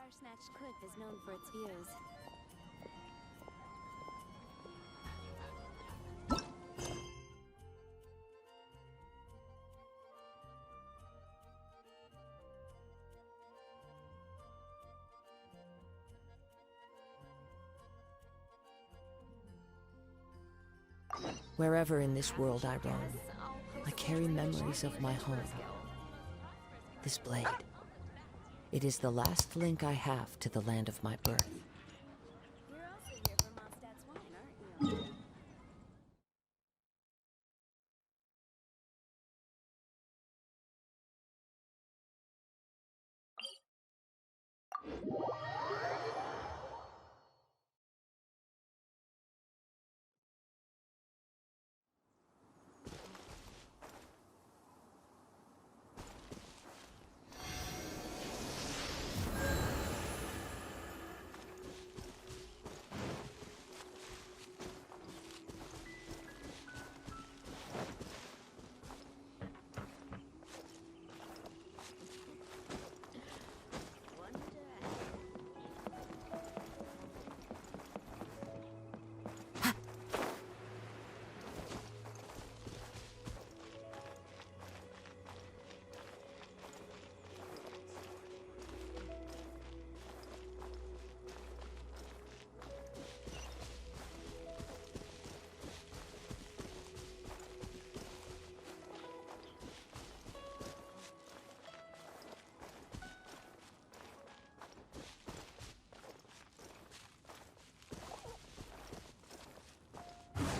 Star-snatched cliff is known for its views. Wherever in this world I roam, I carry memories of my home. This blade. It is the last link I have to the land of my birth. You're also here for Mondstadt's wine, aren't you?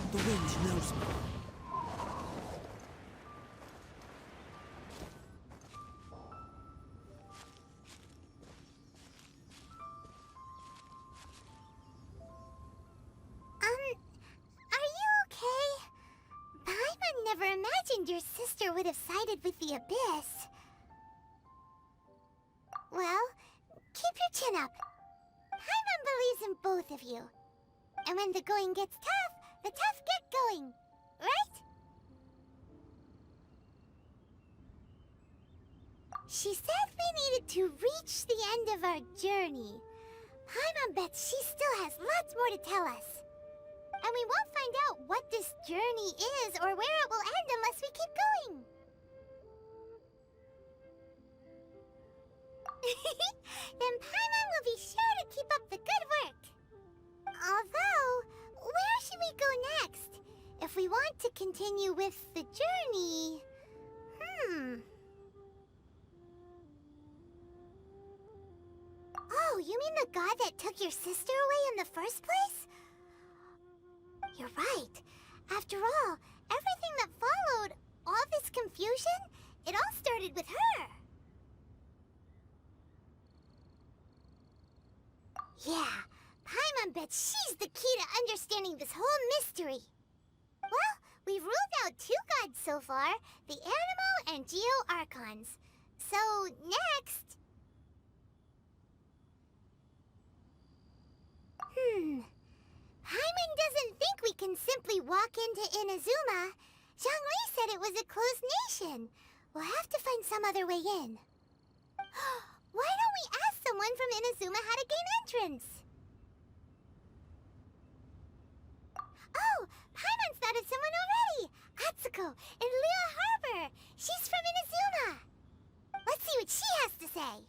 The wind knows me. Are you okay? Paimon never imagined your sister would have sided with the Abyss. Well, keep your chin up. Paimon believes in both of you. And when the going gets tough, the tough get going. Right? She said we needed to reach the end of our journey. Paimon bets she still has lots more to tell us. And we won't find out what this journey is or where it will end unless we keep going. Then Paimon will be sure to keep up the good work. Although, where should we go next? If we want to continue with the journey... Oh, you mean the god that took your sister away in the first place? You're right. After all, everything that followed, all this confusion, it all started with her. Yeah, Paimon bets she's the key to understanding this whole mystery. Well, we've ruled out two gods so far, the Animo and Geo Archons. So, next... Paimon doesn't think we can simply walk into Inazuma. Zhongli said it was a closed nation. We'll have to find some other way in. Why don't we ask someone from Inazuma how to gain entrance? Oh, Paimon's thought of someone already! Atsuko, in Liyue Harbor! She's from Inazuma! Let's see what she has to say!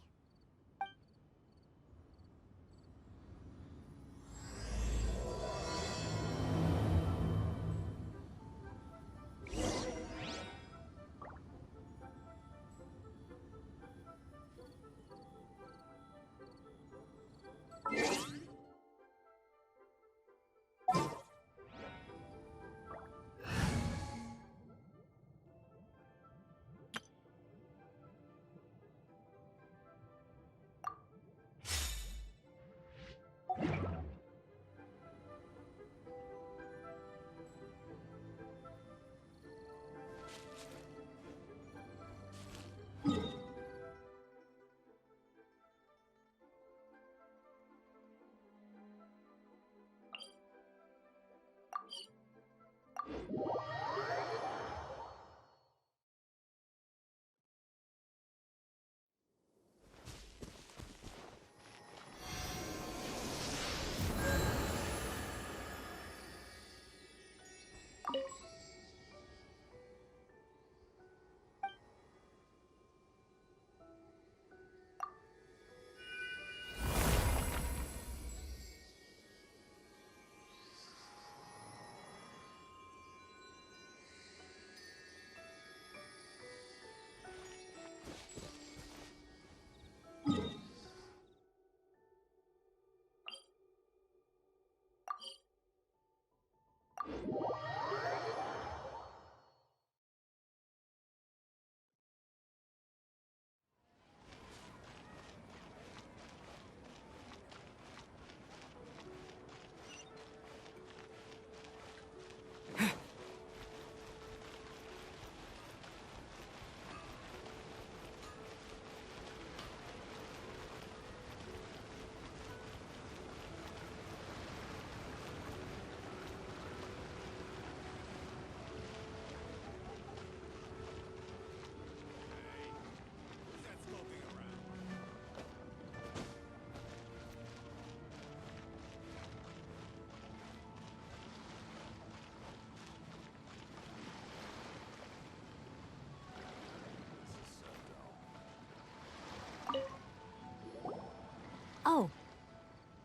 Oh.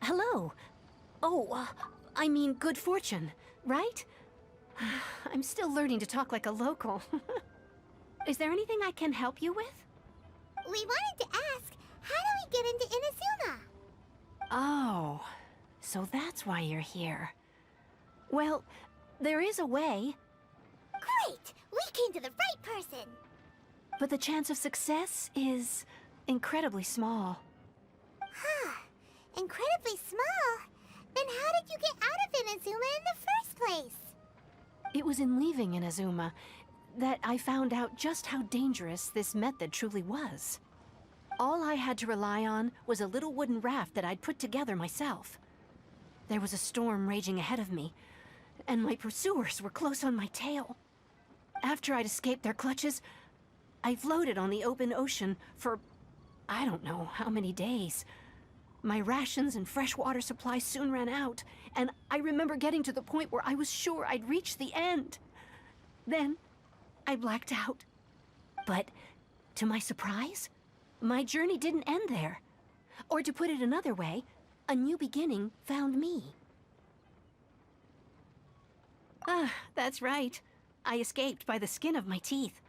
Hello. Oh, I mean good fortune, right? I'm still learning to talk like a local. Is there anything I can help you with? We wanted to ask, how do we get into Inazuma? Oh, so that's why you're here. Well, there is a way. Great! We came to the right person! But the chance of success is incredibly small. Huh. Incredibly small? Then how did you get out of Inazuma in the first place? It was in leaving Inazuma that I found out just how dangerous this method truly was. All I had to rely on was a little wooden raft that I'd put together myself. There was a storm raging ahead of me, and my pursuers were close on my tail. After I'd escaped their clutches, I floated on the open ocean for I don't know how many days. My rations and fresh water supplies soon ran out, and I remember getting to the point where I was sure I'd reached the end. Then, I blacked out. But, to my surprise, my journey didn't end there. Or to put it another way, a new beginning found me. Ah, that's right. I escaped by the skin of my teeth.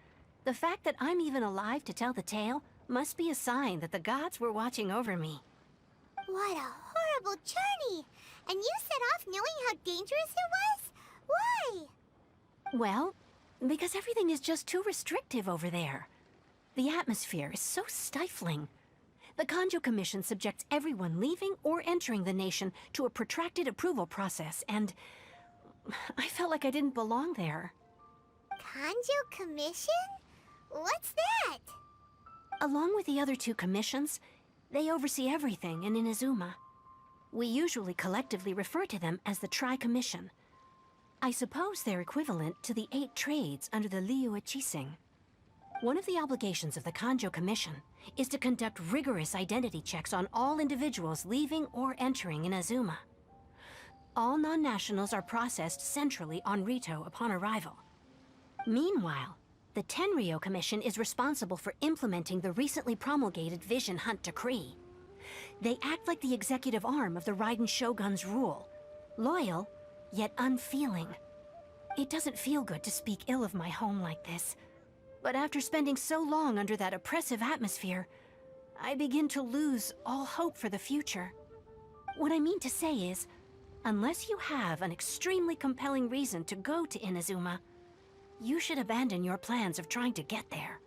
The fact that I'm even alive to tell the tale must be a sign that the gods were watching over me. What a horrible journey! And you set off knowing how dangerous it was? Why? Well, because everything is just too restrictive over there. The atmosphere is so stifling. The Kanjo Commission subjects everyone leaving or entering the nation to a protracted approval process, and I felt like I didn't belong there. Kanjo Commission? What's that? Along with the other two commissions, they oversee everything in Inazuma. We usually collectively refer to them as the Tri-Commission. I suppose they're equivalent to the 8 trades under the Liyue Chising. One of the obligations of the Kanjo Commission is to conduct rigorous identity checks on all individuals leaving or entering Inazuma. All non-nationals are processed centrally on Rito upon arrival. Meanwhile, the Tenryo Commission is responsible for implementing the recently promulgated Vision Hunt Decree. They act like the executive arm of the Raiden Shogun's rule, loyal, yet unfeeling. It doesn't feel good to speak ill of my home like this, but after spending so long under that oppressive atmosphere, I begin to lose all hope for the future. What I mean to say is, unless you have an extremely compelling reason to go to Inazuma, you should abandon your plans of trying to get there.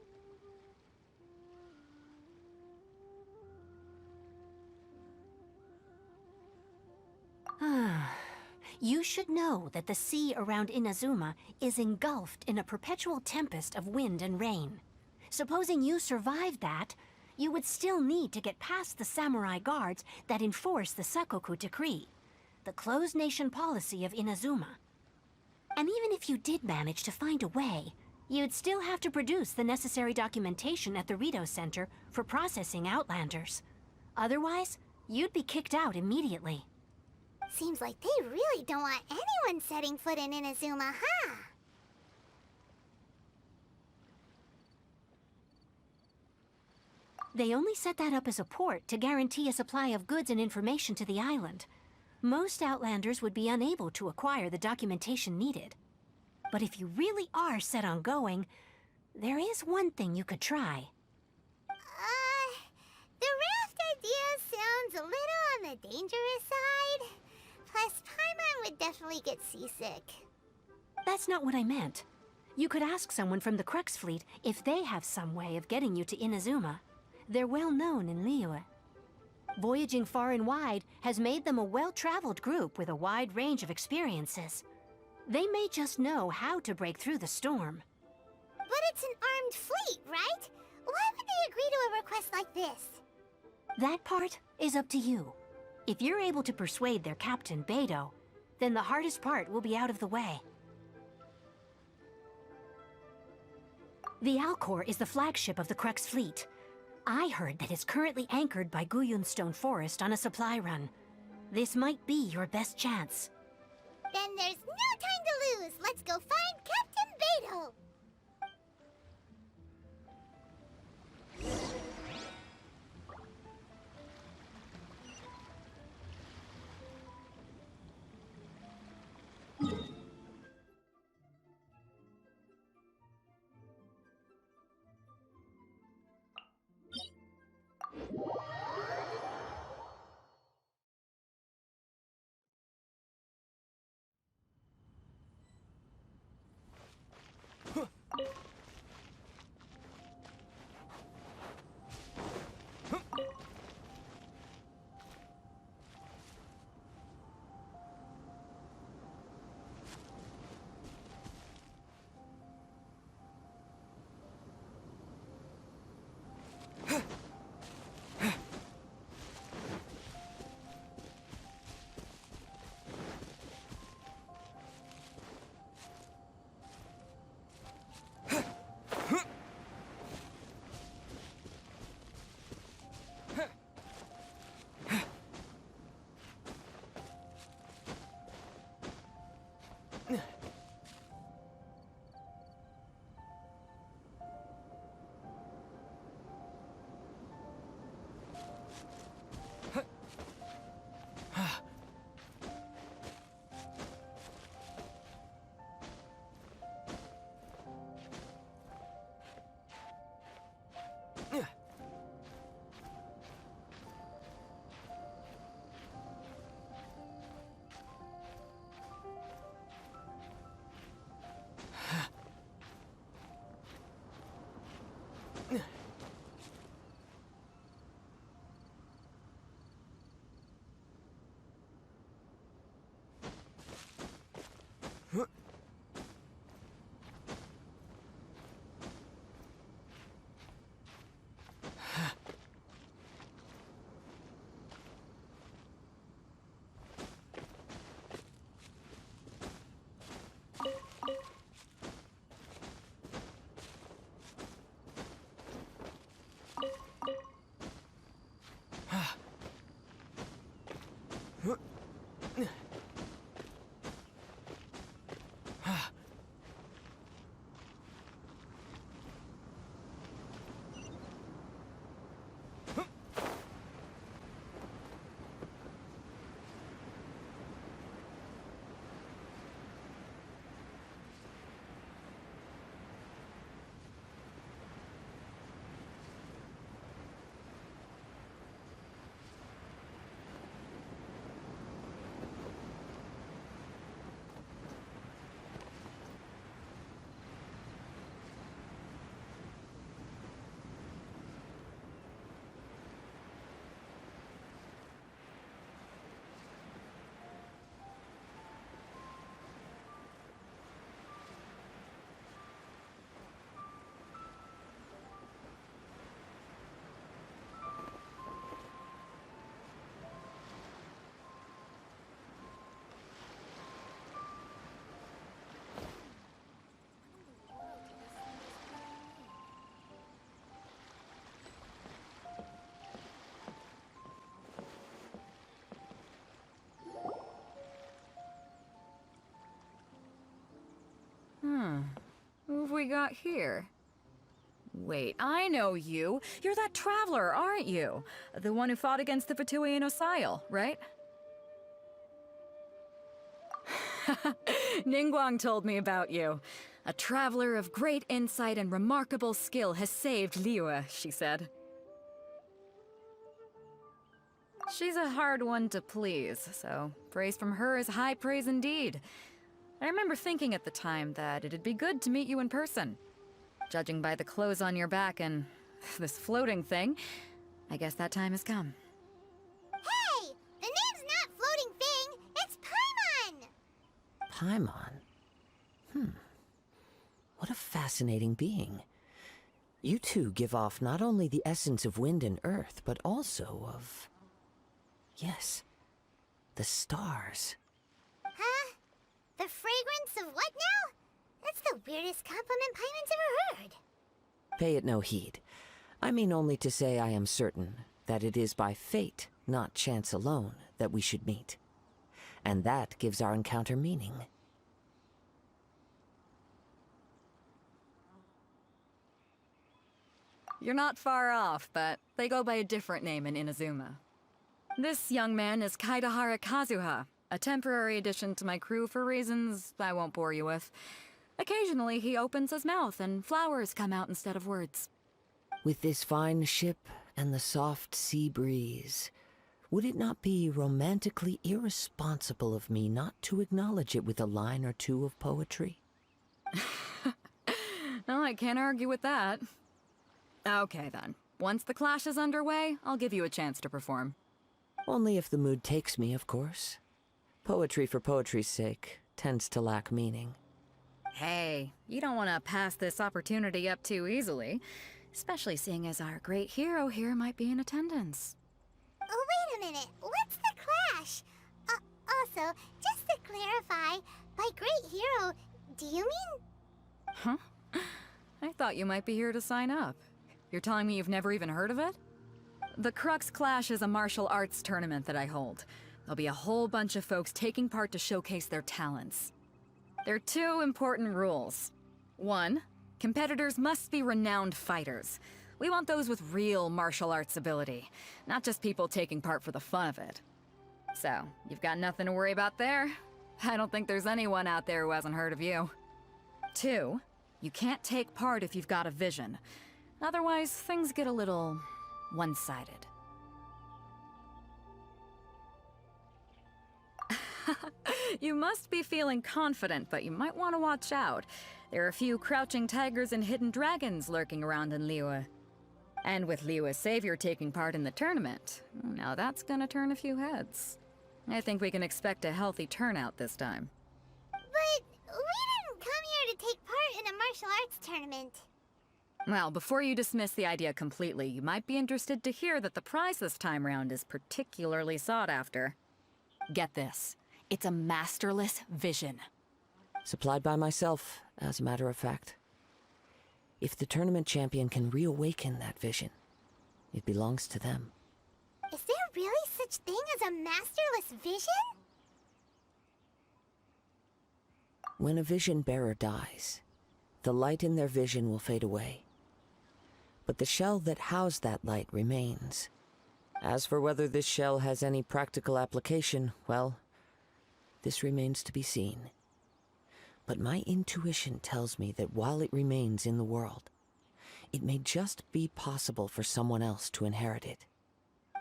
You should know that the sea around Inazuma is engulfed in a perpetual tempest of wind and rain. Supposing you survived that, you would still need to get past the samurai guards that enforce the Sakoku Decree, the closed nation policy of Inazuma. And even if you did manage to find a way, you'd still have to produce the necessary documentation at the Rito Center for processing Outlanders. Otherwise, you'd be kicked out immediately. Seems like they really don't want anyone setting foot in Inazuma, huh? They only set that up as a port to guarantee a supply of goods and information to the island. Most Outlanders would be unable to acquire the documentation needed. But if you really are set on going, there is one thing you could try. The raft idea sounds a little on the dangerous side. Plus, Paimon would definitely get seasick. That's not what I meant. You could ask someone from the Crux Fleet if they have some way of getting you to Inazuma. They're well known in Liyue. Voyaging far and wide has made them a well-traveled group with a wide range of experiences. They may just know how to break through the storm. But it's an armed fleet, right? Why would they agree to a request like this? That part is up to you. If you're able to persuade their captain, Beidou, then the hardest part will be out of the way. The Alcor is the flagship of the Crux Fleet. I heard that it's currently anchored by Guyunstone Forest on a supply run. This might be your best chance. Then there's no time to lose. Let's go find Captain Beidou. Who have we got here? Wait, I know you. You're that traveler, aren't you? The one who fought against the Fatuian Osile, right? Ningguang told me about you. A traveler of great insight and remarkable skill has saved Liyue, she said. She's a hard one to please, so praise from her is high praise indeed. I remember thinking at the time that it'd be good to meet you in person. Judging by the clothes on your back and this floating thing, I guess that time has come. Hey! The name's not Floating Thing, it's Paimon! Paimon? What a fascinating being. You two give off not only the essence of wind and earth, but also of... yes, the stars. Huh? The fragrance of what now? That's the weirdest compliment Paimon's ever heard. Pay it no heed. I mean only to say I am certain that it is by fate, not chance alone, that we should meet. And that gives our encounter meaning. You're not far off, but they go by a different name in Inazuma. This young man is Kaidahara Kazuha, a temporary addition to my crew for reasons I won't bore you with. Occasionally he opens his mouth and flowers come out instead of words. With this fine ship and the soft sea breeze, would it not be romantically irresponsible of me not to acknowledge it with a line or two of poetry? No, I can't argue with that. Okay then. Once the clash is underway, I'll give you a chance to perform. Only if the mood takes me, of course. Poetry for poetry's sake tends to lack meaning. Hey, you don't want to pass this opportunity up too easily, especially seeing as our great hero here might be in attendance. Oh, wait a minute. What's the clash? Also, just to clarify, by great hero, do you mean? Huh? I thought you might be here to sign up. You're telling me you've never even heard of it? The Crux Clash is a martial arts tournament that I hold. There'll be a whole bunch of folks taking part to showcase their talents. There are two important rules. One, competitors must be renowned fighters. We want those with real martial arts ability, not just people taking part for the fun of it. So, you've got nothing to worry about there. I don't think there's anyone out there who hasn't heard of you. Two, you can't take part if you've got a vision. Otherwise, things get a little one-sided. You must be feeling confident, but you might want to watch out. There are a few crouching tigers and hidden dragons lurking around in Liyue. And with Liyue's savior taking part in the tournament, now that's gonna turn a few heads. I think we can expect a healthy turnout this time. But arts tournament. Well, before you dismiss the idea completely, you might be interested to hear that the prize this time round is particularly sought after. Get this. It's a masterless vision. Supplied by myself, as a matter of fact. If the tournament champion can reawaken that vision, it belongs to them. Is there really such thing as a masterless vision? When a vision bearer dies, the light in their vision will fade away. But the shell that housed that light remains. As for whether this shell has any practical application, well, this remains to be seen. But my intuition tells me that while it remains in the world, it may just be possible for someone else to inherit it.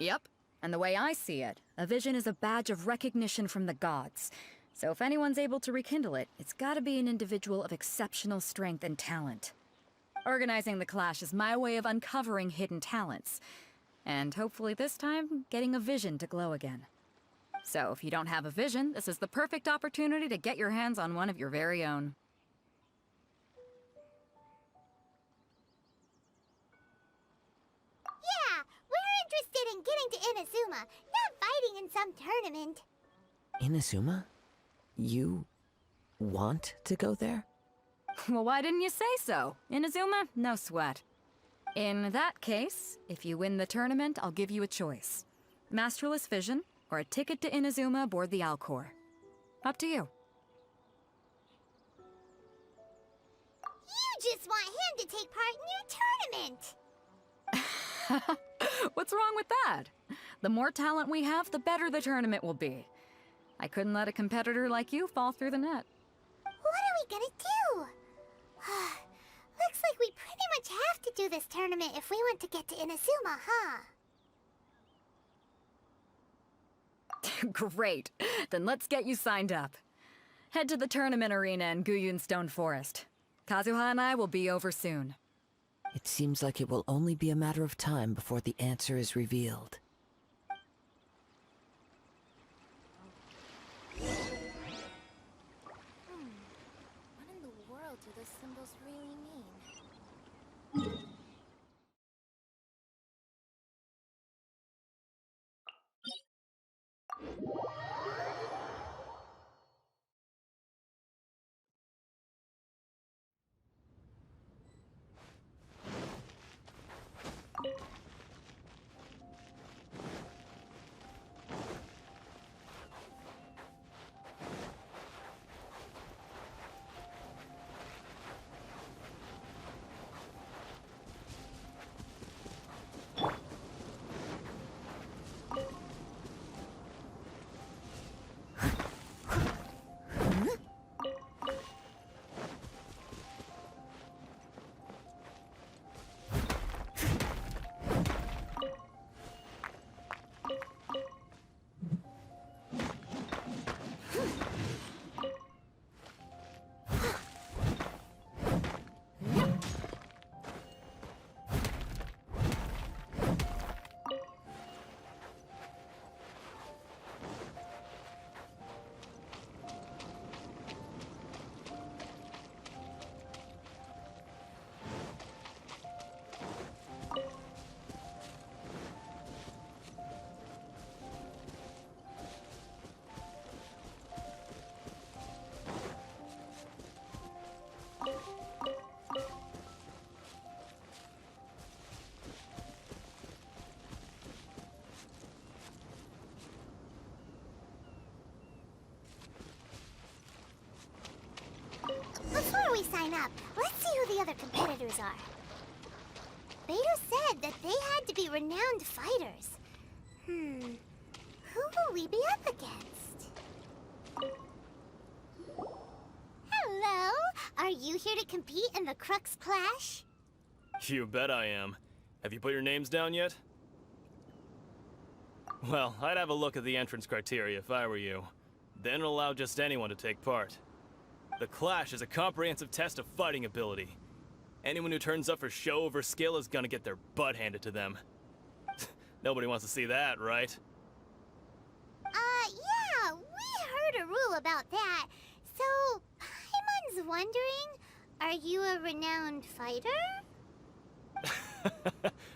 Yep. And the way I see it, a vision is a badge of recognition from the gods. So if anyone's able to rekindle it, it's gotta be an individual of exceptional strength and talent. Organizing the clash is my way of uncovering hidden talents. And hopefully this time, getting a vision to glow again. So if you don't have a vision, this is the perfect opportunity to get your hands on one of your very own. Yeah, we're interested in getting to Inazuma, not fighting in some tournament. Inazuma? You want to go there? Well, why didn't you say so? Inazuma? No sweat. In that case, if you win the tournament, I'll give you a choice. Masterless Vision, or a ticket to Inazuma aboard the Alcor. Up to you. You just want him to take part in your tournament! What's wrong with that? The more talent we have, the better the tournament will be. I couldn't let a competitor like you fall through the net. What are we gonna do? Looks like we pretty much have to do this tournament if we want to get to Inazuma, huh? Great. Then let's get you signed up. Head to the tournament arena in Guyun Stone Forest. Kazuha and I will be over soon. It seems like it will only be a matter of time before the answer is revealed. What in the world do those symbols really mean? Before we sign up, let's see who the other competitors are. Beto said that they had to be renowned fighters. Who will we be up against? Hello? Are you here to compete in the Crux Clash? You bet I am. Have you put your names down yet? Well, I'd have a look at the entrance criteria if I were you. Then allow just anyone to take part. The Clash is a comprehensive test of fighting ability. Anyone who turns up for show over skill is gonna get their butt handed to them. Nobody wants to see that, right? Yeah, we heard a rule about that. So, Paimon's wondering, Are you a renowned fighter?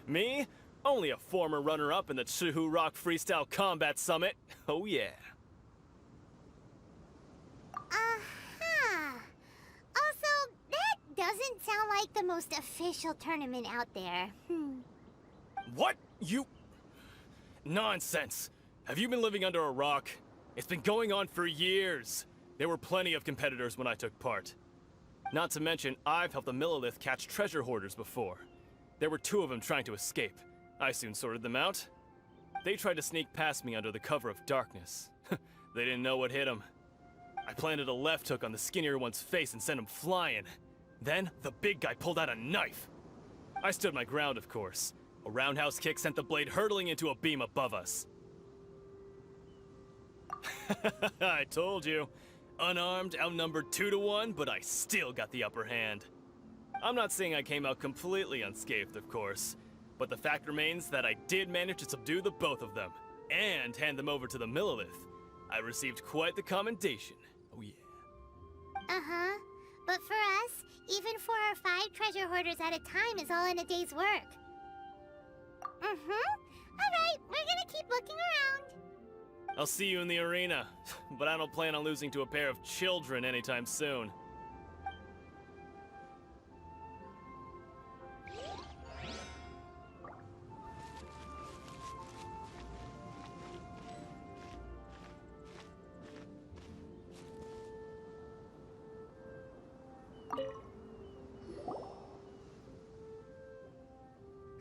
Me? Only a former runner-up in the Chihu Rock Freestyle Combat Summit. Oh yeah. Aha! Also, that doesn't sound like the most official tournament out there. What? You... Nonsense. Have you been living under a rock? It's been going on for years. There were plenty of competitors when I took part. Not to mention, I've helped the Millilith catch treasure hoarders before. There were 2 of them trying to escape. I soon sorted them out. They tried to sneak past me under the cover of darkness. They didn't know what hit them. I planted a left hook on the skinnier one's face and sent him flying. Then, the big guy pulled out a knife. I stood my ground, of course. A roundhouse kick sent the blade hurtling into a beam above us. I told you. Unarmed, outnumbered 2 to 1, but I still got the upper hand. I'm not saying I came out completely unscathed, of course, but the fact remains that I did manage to subdue the both of them, and hand them over to the Millilith. I received quite the commendation. Oh yeah. Uh-huh. But for us, even 4 or 5 treasure hoarders at a time is all in a day's work. Alright, we're gonna keep looking around. I'll see you in the arena, but I don't plan on losing to a pair of children anytime soon.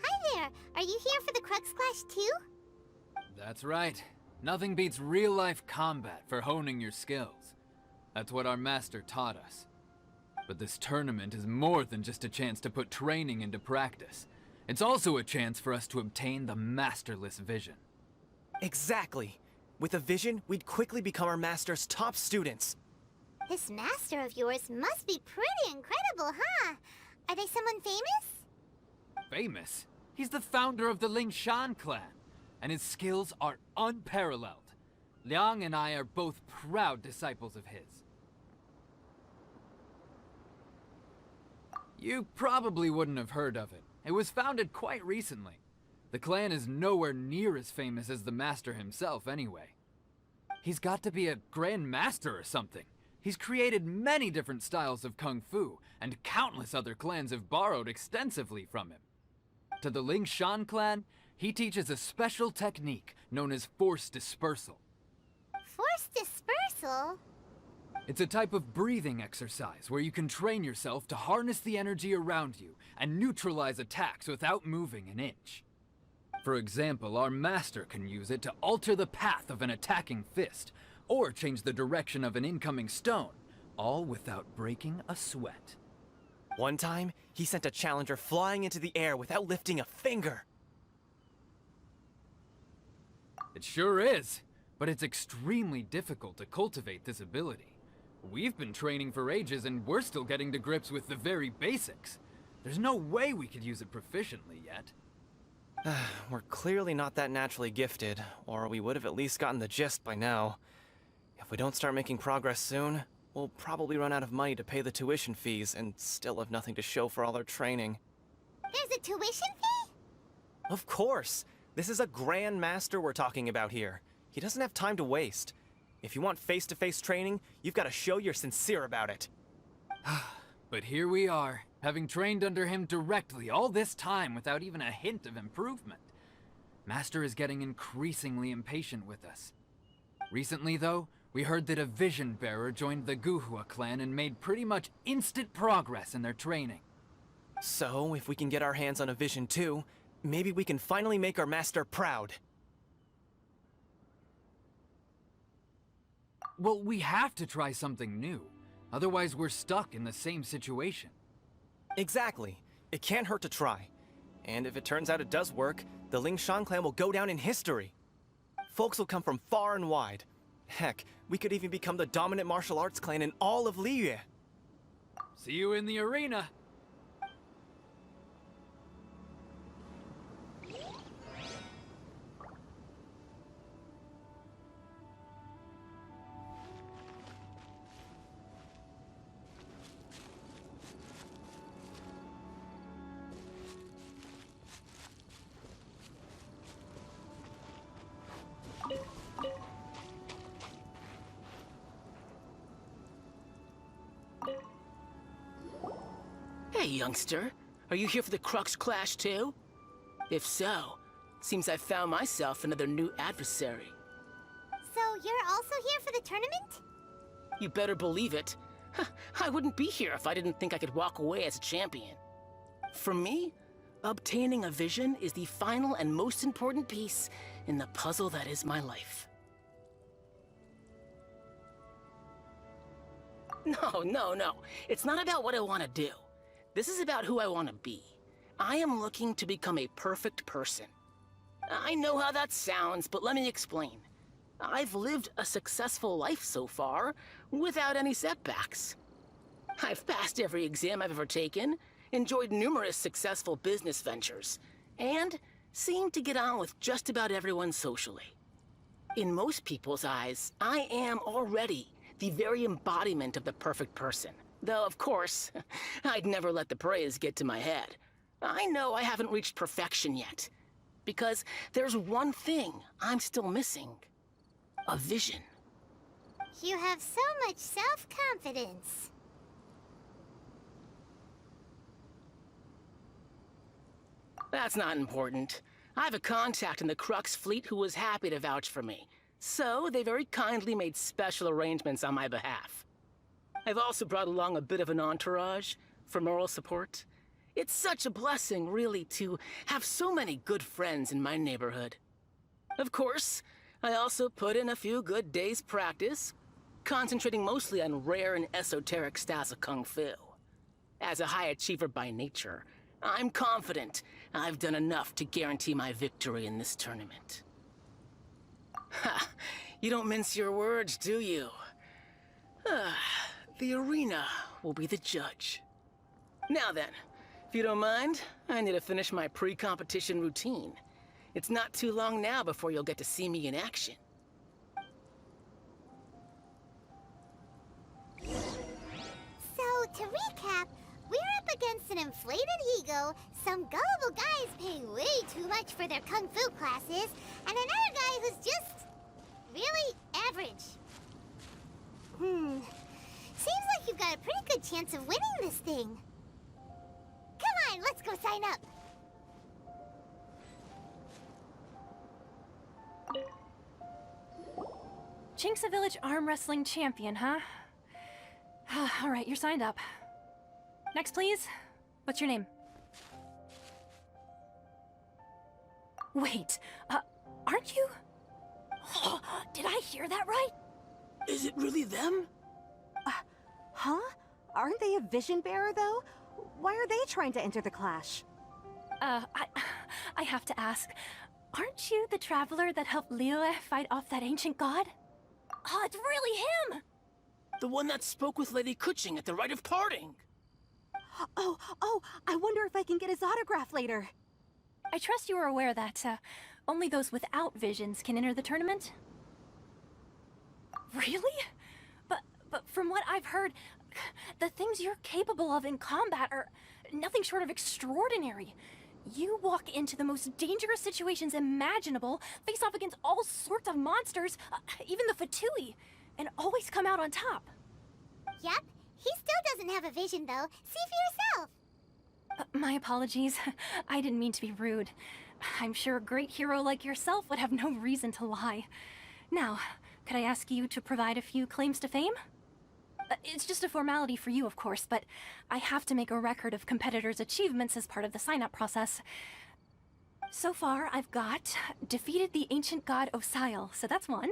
Hi there! Are you here for the Crux Clash too? That's right. Nothing beats real-life combat for honing your skills. That's what our master taught us. But this tournament is more than just a chance to put training into practice. It's also a chance for us to obtain the masterless vision. Exactly. With a vision, we'd quickly become our master's top students. This master of yours must be pretty incredible, huh? Are they someone famous? Famous? He's the founder of the Lingshan clan, and his skills are unparalleled. Liang and I are both proud disciples of his. You probably wouldn't have heard of it. It was founded quite recently. The clan is nowhere near as famous as the master himself, anyway. He's got to be a grand master or something. He's created many different styles of kung fu, and countless other clans have borrowed extensively from him. To the Lingshan clan, he teaches a special technique known as force dispersal. Force dispersal? It's a type of breathing exercise where you can train yourself to harness the energy around you and neutralize attacks without moving an inch. For example, our master can use it to alter the path of an attacking fist, or change the direction of an incoming stone, all without breaking a sweat. One time, he sent a challenger flying into the air without lifting a finger. It sure is, but it's extremely difficult to cultivate this ability. We've been training for ages and we're still getting to grips with the very basics. There's no way we could use it proficiently yet. We're clearly not that naturally gifted, or we would have at least gotten the gist by now. If we don't start making progress soon, we'll probably run out of money to pay the tuition fees and still have nothing to show for all our training. There's a tuition fee? Of course! This is a Grand Master we're talking about here. He doesn't have time to waste. If you want face-to-face training, you've got to show you're sincere about it. But here we are, having trained under him directly all this time without even a hint of improvement. Master is getting increasingly impatient with us. Recently, though, we heard that a vision bearer joined the Guhua clan and made pretty much instant progress in their training. So, if we can get our hands on a vision too, maybe we can finally make our master proud. Well, we have to try something new. Otherwise, we're stuck in the same situation. Exactly. It can't hurt to try. And if it turns out it does work, the Lingshan clan will go down in history. Folks will come from far and wide. Heck, we could even become the dominant martial arts clan in all of Liyue. See you in the arena! youngster. Are you here for the Crux Clash too? If so, seems I found myself another new adversary. So you're also here for the tournament? You better believe it. I wouldn't be here if I didn't think I could walk away as a champion. For me, obtaining a vision is the final and most important piece in the puzzle that is my life. No. It's not about what I want to do. This is about who I want to be. I am looking to become a perfect person. I know how that sounds, but let me explain. I've lived a successful life so far, without any setbacks. I've passed every exam I've ever taken, enjoyed numerous successful business ventures, and seemed to get on with just about everyone socially. In most people's eyes, I am already the very embodiment of the perfect person. Though, of course, I'd never let the praise get to my head. I know I haven't reached perfection yet, because there's one thing I'm still missing. A vision. You have so much self-confidence. That's not important. I have a contact in the Crux fleet who was happy to vouch for me, so they very kindly made special arrangements on my behalf. I've also brought along a bit of an entourage for moral support. It's such a blessing, really, to have so many good friends in my neighborhood. Of course, I also put in a few good days' practice, concentrating mostly on rare and esoteric styles of Kung Fu. As a high achiever by nature, I'm confident I've done enough to guarantee my victory in this tournament. Ha! You don't mince your words, do you? The arena will be the judge. Now then, if you don't mind, I need to finish my pre-competition routine. It's not too long now before you'll get to see me in action. So, to recap, we're up against an inflated ego, some gullible guys paying way too much for their kung fu classes, and another guy who's just really average. Seems like you've got a pretty good chance of winning this thing. Come on, let's go sign up. Jinxa Village Arm Wrestling Champion, huh? All right, you're signed up. Next, please. What's your name? Wait, aren't you? Did I hear that right? Is it really them? Huh? Aren't they a vision bearer, though? Why are they trying to enter the clash? I have to ask, aren't you the traveler that helped Liyue fight off that ancient god? Oh, it's really him! The one that spoke with Lady Kuching at the rite of parting. Oh, I wonder if I can get his autograph later. I trust you are aware that, only those without visions can enter the tournament? Really? But from what I've heard, the things you're capable of in combat are nothing short of extraordinary. You walk into the most dangerous situations imaginable, face off against all sorts of monsters, even the Fatui, and always come out on top. Yep, he still doesn't have a vision, though. See for yourself. My apologies. I didn't mean to be rude. I'm sure a great hero like yourself would have no reason to lie. Now, could I ask you to provide a few claims to fame? It's just a formality for you, of course, but I have to make a record of competitors' achievements as part of the sign-up process. So far, I've got defeated the ancient god Osial, so that's one.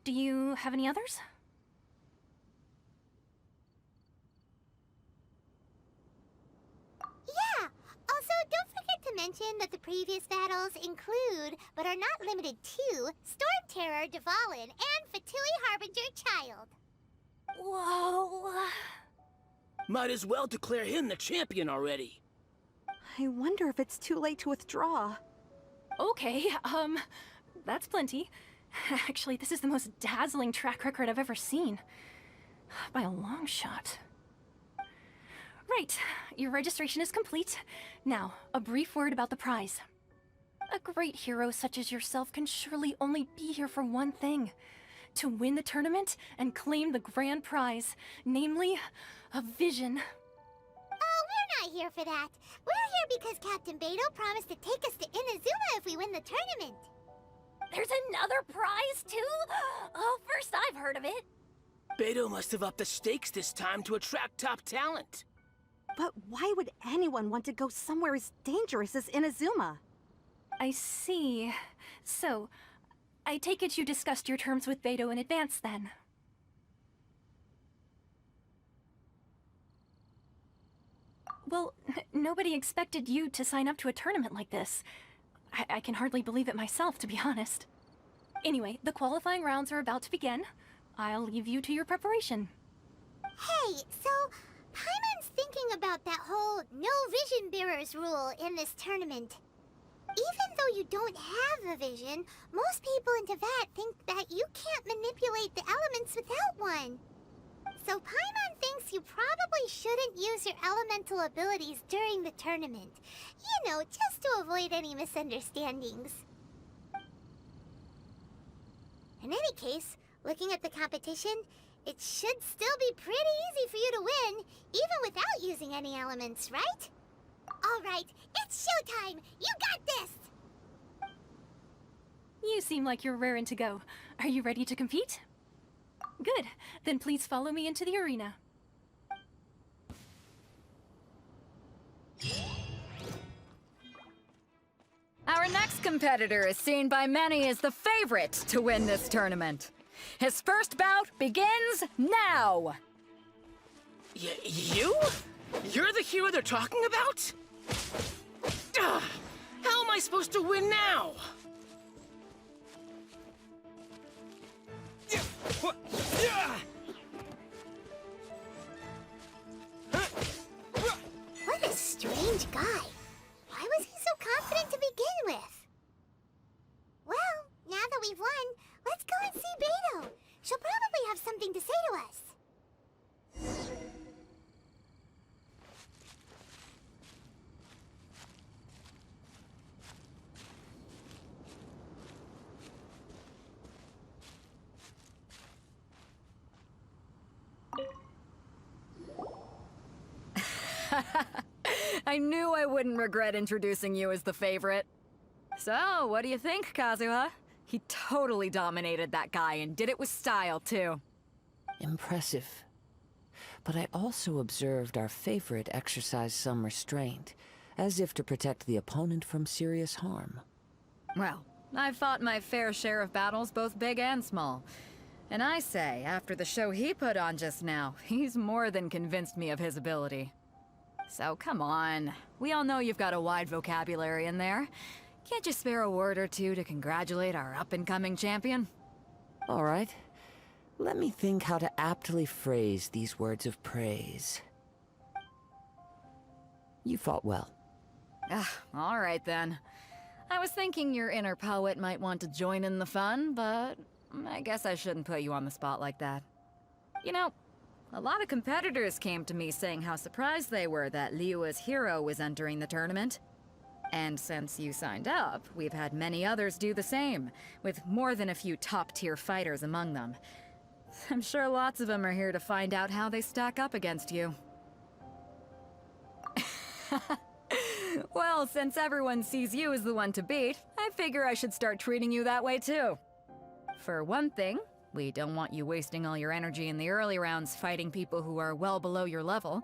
Do you have any others? Yeah! Also, don't forget to mention that the previous battles include, but are not limited to, Storm Terror, Dvalin, and Fatui Harbinger Child. Whoa... Might as well declare him the champion already. I wonder if it's too late to withdraw. Okay, that's plenty. Actually, this is the most dazzling track record I've ever seen. By a long shot. Right, your registration is complete. Now, a brief word about the prize. A great hero such as yourself can surely only be here for one thing. To win the tournament and claim the grand prize, namely, a vision. Oh, we're not here for that. We're here because Captain Beto promised to take us to Inazuma if we win the tournament. There's another prize, too? Oh, first I've heard of it. Beto must have upped the stakes this time to attract top talent. But why would anyone want to go somewhere as dangerous as Inazuma? I see. So, I take it you discussed your terms with Beto in advance, then? Well, nobody expected you to sign up to a tournament like this. I can hardly believe it myself, to be honest. Anyway, the qualifying rounds are about to begin. I'll leave you to your preparation. Hey, so Paimon's thinking about that whole no vision bearers rule in this tournament. Even though you don't have a vision, most people in Teyvat think that you can't manipulate the elements without one. So Paimon thinks you probably shouldn't use your elemental abilities during the tournament. You know, just to avoid any misunderstandings. In any case, looking at the competition, it should still be pretty easy for you to win, even without using any elements, right? Alright, it's showtime! You got this! You seem like you're raring to go. Are you ready to compete? Good. Then please follow me into the arena. Our next competitor is seen by many as the favorite to win this tournament. His first bout begins now! You? You're the hero they're talking about? Ugh, how am I supposed to win now? What a strange guy. Why was he so confident to begin with? Well, now that we've won, let's go and see Beto. She'll probably have something to say to us. I knew I wouldn't regret introducing you as the favorite. So, what do you think, Kazuha? He totally dominated that guy and did it with style, too. Impressive. But I also observed our favorite exercise some restraint, as if to protect the opponent from serious harm. Well, I've fought my fair share of battles, both big and small. And I say, after the show he put on just now, he's more than convinced me of his ability. So come on, we all know you've got a wide vocabulary in there. Can't you spare a word or two to congratulate our up-and-coming champion? All right. Let me think how to aptly phrase these words of praise. You fought well. All right then. I was thinking your inner poet might want to join in the fun, but I guess I shouldn't put you on the spot like that. You know, a lot of competitors came to me saying how surprised they were that Liyue's hero was entering the tournament. And since you signed up, we've had many others do the same, with more than a few top-tier fighters among them. I'm sure lots of them are here to find out how they stack up against you. Well, since everyone sees you as the one to beat, I figure I should start treating you that way too. For one thing, we don't want you wasting all your energy in the early rounds fighting people who are well below your level.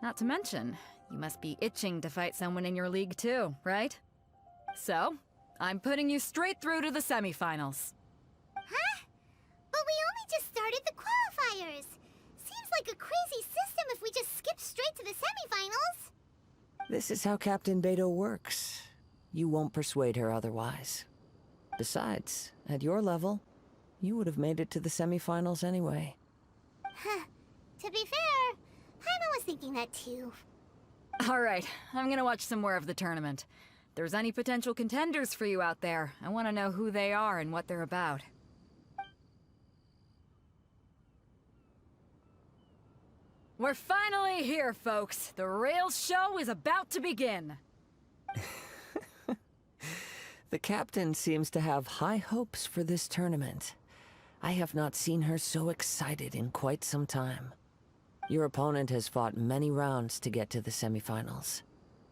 Not to mention, you must be itching to fight someone in your league too, right? So, I'm putting you straight through to the semifinals. Huh? But we only just started the qualifiers. Seems like a crazy system if we just skip straight to the semifinals. This is how Captain Beto works. You won't persuade her otherwise. Besides, at your level, you would have made it to the semifinals anyway. Huh. To be fair, Paimon was thinking that too. Alright, I'm gonna watch some more of the tournament. If there's any potential contenders for you out there, I want to know who they are and what they're about. We're finally here, folks. The real show is about to begin. The captain seems to have high hopes for this tournament. I have not seen her so excited in quite some time. Your opponent has fought many rounds to get to the semifinals.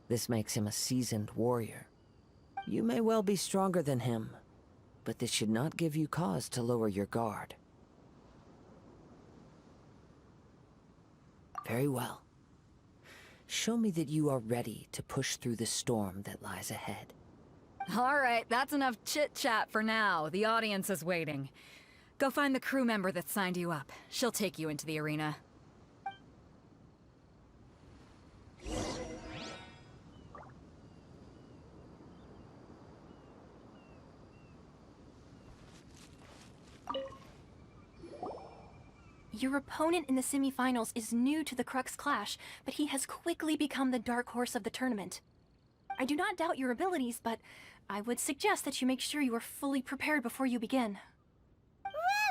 This makes him a seasoned warrior. You may well be stronger than him, but this should not give you cause to lower your guard. Very well. Show me that you are ready to push through the storm that lies ahead. All right, that's enough chit-chat for now. The audience is waiting. Go find the crew member that signed you up. She'll take you into the arena. Your opponent in the semifinals is new to the Crux Clash, but he has quickly become the dark horse of the tournament. I do not doubt your abilities, but I would suggest that you make sure you are fully prepared before you begin.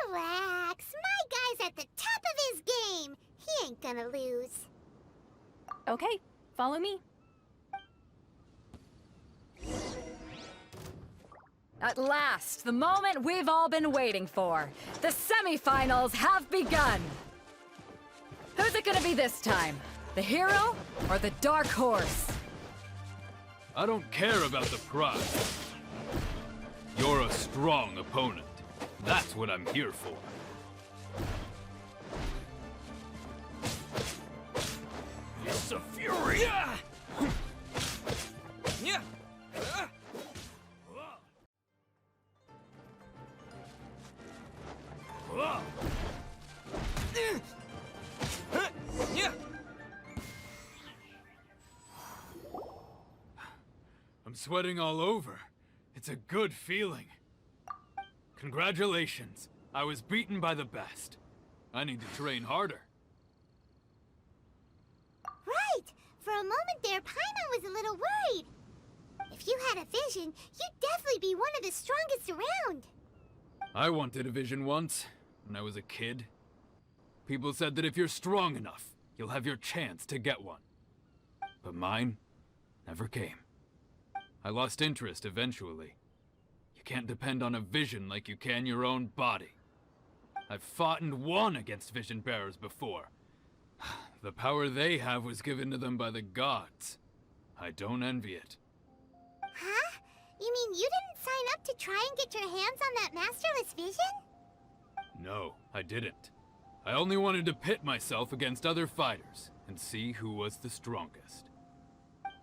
Relax. My guy's at the top of his game. He ain't gonna lose. Okay, follow me. At last, the moment we've all been waiting for. The semifinals have begun. Who's it gonna be this time? The hero or the dark horse? I don't care about the prize. You're a strong opponent. That's what I'm here for. It's a fury! Yeah! Yeah! I'm sweating all over. It's a good feeling. Congratulations. I was beaten by the best. I need to train harder. Right. For a moment there, Paimon was a little worried. If you had a vision, you'd definitely be one of the strongest around. I wanted a vision once, when I was a kid. People said that if you're strong enough, you'll have your chance to get one. But mine never came. I lost interest eventually. You can't depend on a vision like you can your own body. I've fought and won against vision bearers before. The power they have was given to them by the gods. I don't envy it. Huh? You mean you didn't sign up to try and get your hands on that masterless vision? No, I didn't. I only wanted to pit myself against other fighters and see who was the strongest.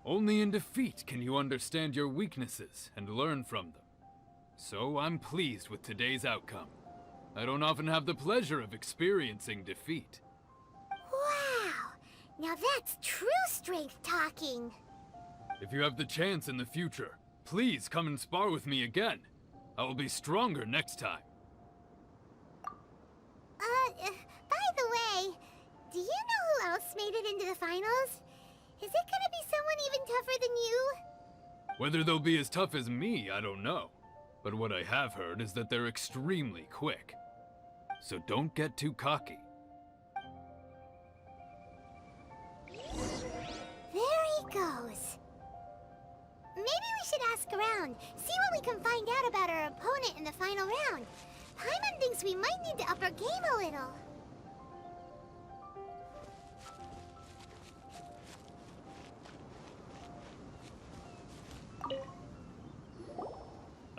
Only in defeat can you understand your weaknesses and learn from them. So I'm pleased with today's outcome. I don't often have the pleasure of experiencing defeat. Wow! Now that's true strength talking. If you have the chance in the future, please come and spar with me again. I will be stronger next time. By the way, do you know who else made it into the finals? Is it gonna be someone even tougher than you? Whether they'll be as tough as me, I don't know. But what I have heard is that they're extremely quick. So don't get too cocky. There he goes. Maybe we should ask around, see what we can find out about our opponent in the final round. Paimon thinks we might need to up our game a little.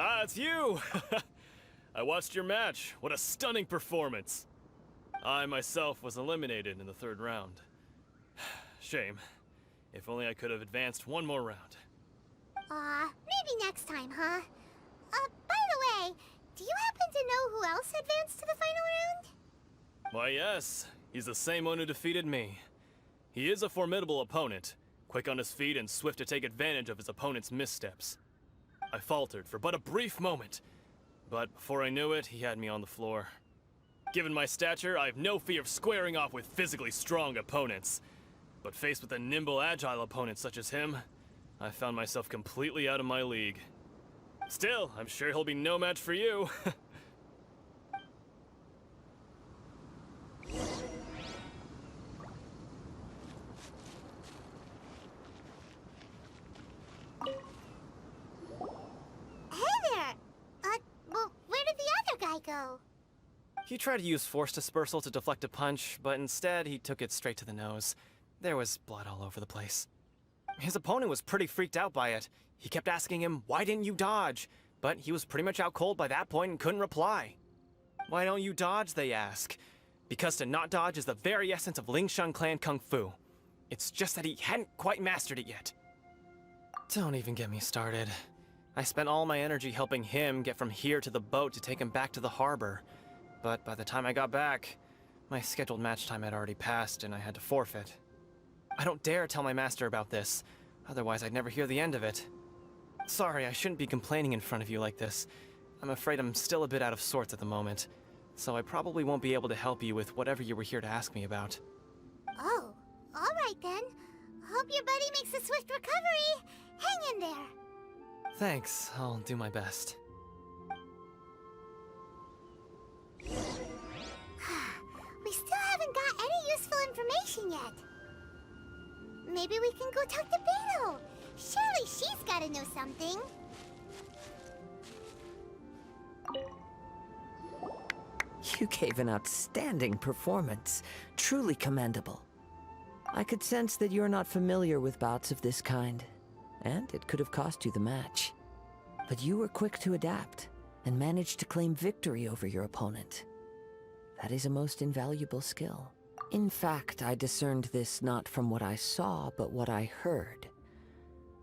Ah, it's you! I watched your match. What a stunning performance. I myself was eliminated in the third round. Shame. If only I could have advanced one more round. Maybe next time, huh? By the way, do you happen to know who else advanced to the final round? Why, yes. He's the same one who defeated me. He is a formidable opponent, quick on his feet and swift to take advantage of his opponent's missteps. I faltered for but a brief moment, but before I knew it, he had me on the floor. Given my stature, I have no fear of squaring off with physically strong opponents. But faced with a nimble, agile opponent such as him, I found myself completely out of my league. Still, I'm sure he'll be no match for you. Hey there! Well, where did the other guy go? He tried to use force dispersal to deflect a punch, but instead he took it straight to the nose. There was blood all over the place. His opponent was pretty freaked out by it. He kept asking him, "Why didn't you dodge?" But he was pretty much out cold by that point and couldn't reply. "Why don't you dodge?" they ask. Because to not dodge is the very essence of Lingshan clan kung fu. It's just that he hadn't quite mastered it yet. Don't even get me started. I spent all my energy helping him get from here to the boat to take him back to the harbor. But by the time I got back, my scheduled match time had already passed and I had to forfeit. I don't dare tell my master about this, otherwise I'd never hear the end of it. Sorry, I shouldn't be complaining in front of you like this. I'm afraid I'm still a bit out of sorts at the moment, so I probably won't be able to help you with whatever you were here to ask me about. Oh, alright then. Hope your buddy makes a swift recovery. Hang in there. Thanks, I'll do my best. We still haven't got any useful information yet. Maybe we can go talk to Beto. Surely she's gotta know something. You gave an outstanding performance. Truly commendable. I could sense that you're not familiar with bouts of this kind, and it could have cost you the match. But you were quick to adapt, and managed to claim victory over your opponent. That is a most invaluable skill. In fact, I discerned this not from what I saw, but what I heard.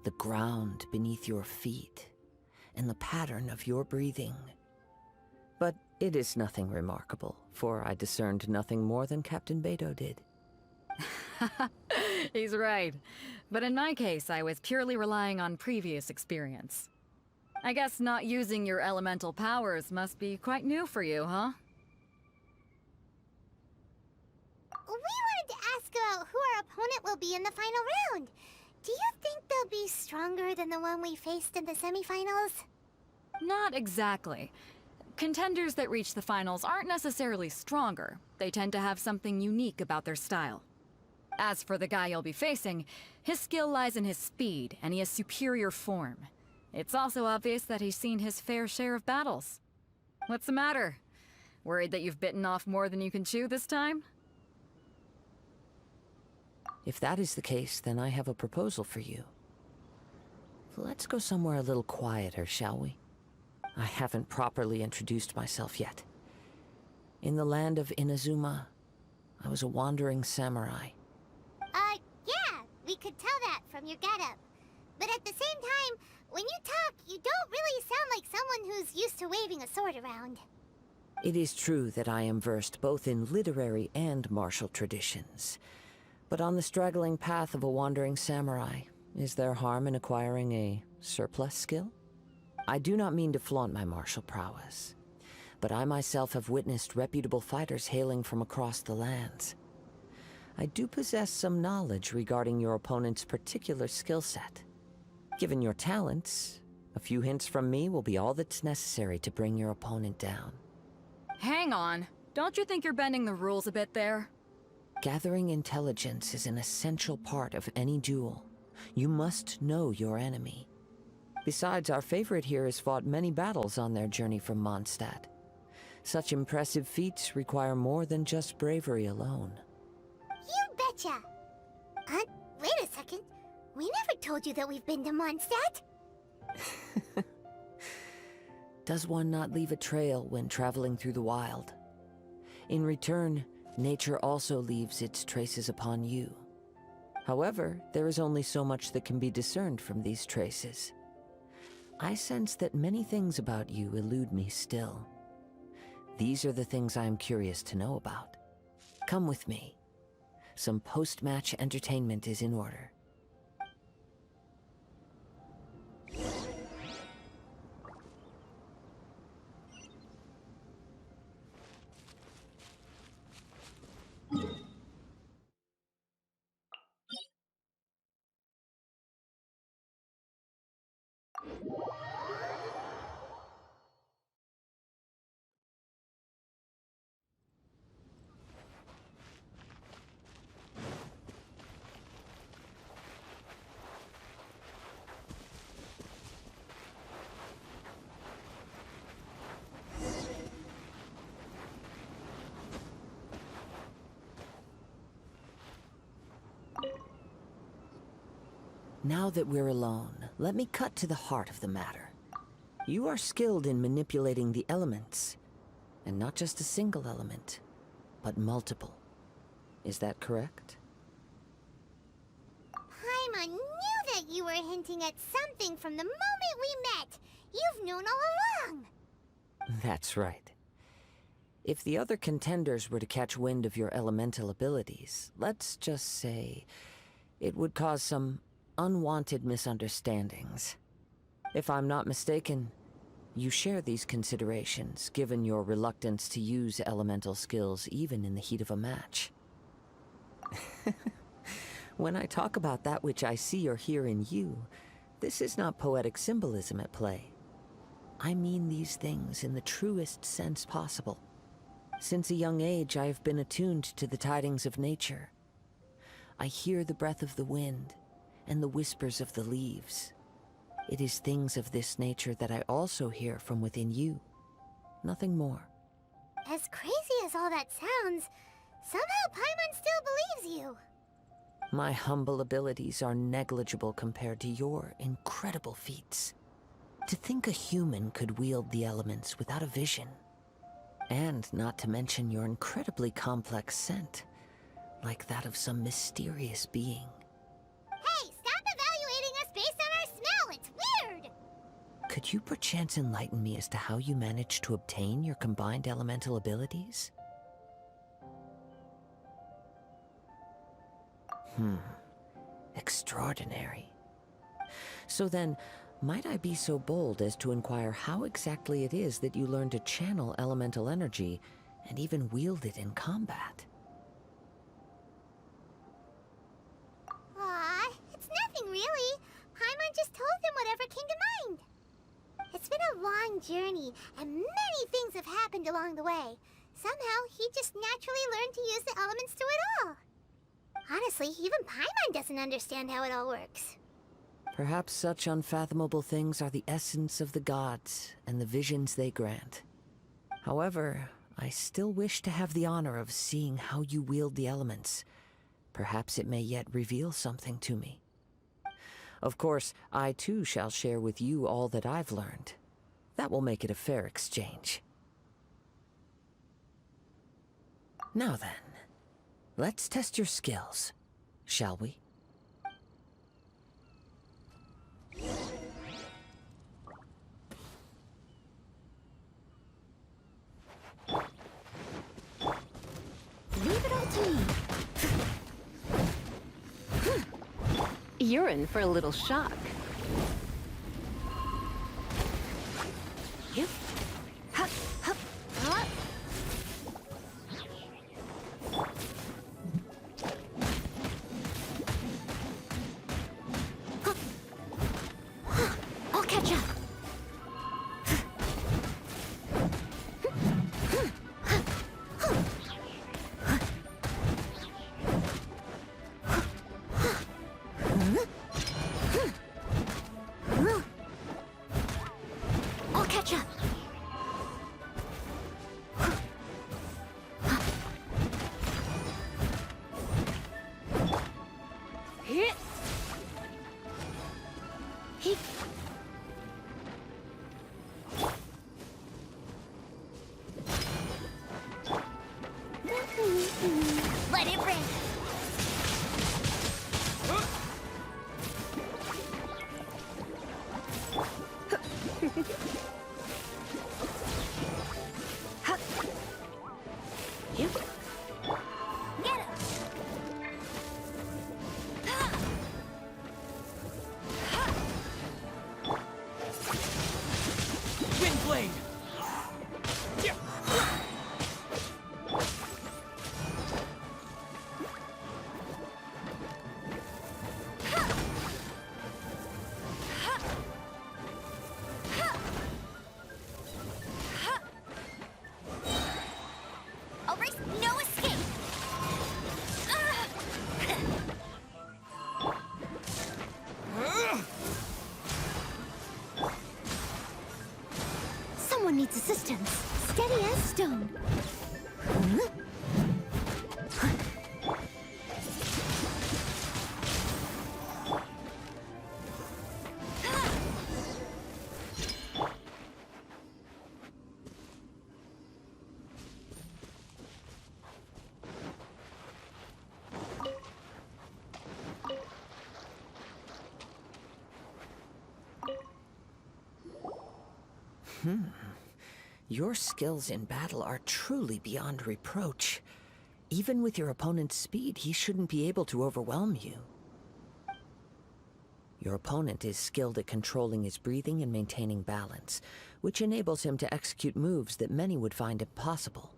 The ground beneath your feet, and the pattern of your breathing. But it is nothing remarkable, for I discerned nothing more than Captain Beto did. He's right. But in my case, I was purely relying on previous experience. I guess not using your elemental powers must be quite new for you, huh? We wanted to ask about who our opponent will be in the final round. Do you think they'll be stronger than the one we faced in the semifinals? Not exactly. Contenders that reach the finals aren't necessarily stronger. They tend to have something unique about their style. As for the guy you'll be facing, his skill lies in his speed, and he has superior form. It's also obvious that he's seen his fair share of battles. What's the matter? Worried that you've bitten off more than you can chew this time? If that is the case, then I have a proposal for you. Let's go somewhere a little quieter, shall we? I haven't properly introduced myself yet. In the land of Inazuma, I was a wandering samurai. Yeah, we could tell that from your getup. But at the same time, when you talk, you don't really sound like someone who's used to waving a sword around. It is true that I am versed both in literary and martial traditions. But on the straggling path of a wandering samurai, is there harm in acquiring a surplus skill? I do not mean to flaunt my martial prowess, but I myself have witnessed reputable fighters hailing from across the lands. I do possess some knowledge regarding your opponent's particular skill set. Given your talents, a few hints from me will be all that's necessary to bring your opponent down. Hang on. Don't you think you're bending the rules a bit there? Gathering intelligence is an essential part of any duel. You must know your enemy. Besides, our favorite here has fought many battles on their journey from Mondstadt. Such impressive feats require more than just bravery alone. You betcha! Wait a second. We never told you that we've been to Mondstadt. Does one not leave a trail when traveling through the wild? In return, nature also leaves its traces upon you. However, there is only so much that can be discerned from these traces. I sense that many things about you elude me still. These are the things I am curious to know about. Come with me. Some post-match entertainment is in order. Now that we're alone, let me cut to the heart of the matter. You are skilled in manipulating the elements, and not just a single element, but multiple. Is that correct? Paimon knew that you were hinting at something from the moment we met. You've known all along. That's right. If the other contenders were to catch wind of your elemental abilities, let's just say it would cause some unwanted misunderstandings. If I'm not mistaken, you share these considerations, given your reluctance to use elemental skills even in the heat of a match. When I talk about that which I see or hear in you, this is not poetic symbolism at play. I mean these things in the truest sense possible. Since a young age, I have been attuned to the tidings of nature. I hear the breath of the wind and the whispers of the leaves. It is things of this nature that I also hear from within you. Nothing more. As crazy as all that sounds, somehow Paimon still believes you. My humble abilities are negligible compared to your incredible feats. To think a human could wield the elements without a vision. And not to mention your incredibly complex scent, like that of some mysterious being. Hey, stop evaluating us based on our smell! It's weird! Could you perchance enlighten me as to how you managed to obtain your combined elemental abilities? Extraordinary. So then, might I be so bold as to inquire how exactly it is that you learn to channel elemental energy and even wield it in combat? Aw, it's nothing really. Paimon just told him whatever came to mind. It's been a long journey, and many things have happened along the way. Somehow, he just naturally learned to use the elements through it all. Honestly, even Paimon doesn't understand how it all works. Perhaps such unfathomable things are the essence of the gods and the visions they grant. However, I still wish to have the honor of seeing how you wield the elements. Perhaps it may yet reveal something to me. Of course, I too shall share with you all that I've learned. That will make it a fair exchange. Now then, let's test your skills, shall we? Leave it all to me. You're in for a little shock. Yep. Hup, hup, hup. I'll catch up. I'll catch up. Hit. Hit. Let it rip. You. Get him. Windblade! I'll risk no escape. Someone needs assistance. Steady as stone. Your skills in battle are truly beyond reproach. Even with your opponent's speed, he shouldn't be able to overwhelm you. Your opponent is skilled at controlling his breathing and maintaining balance, which enables him to execute moves that many would find impossible.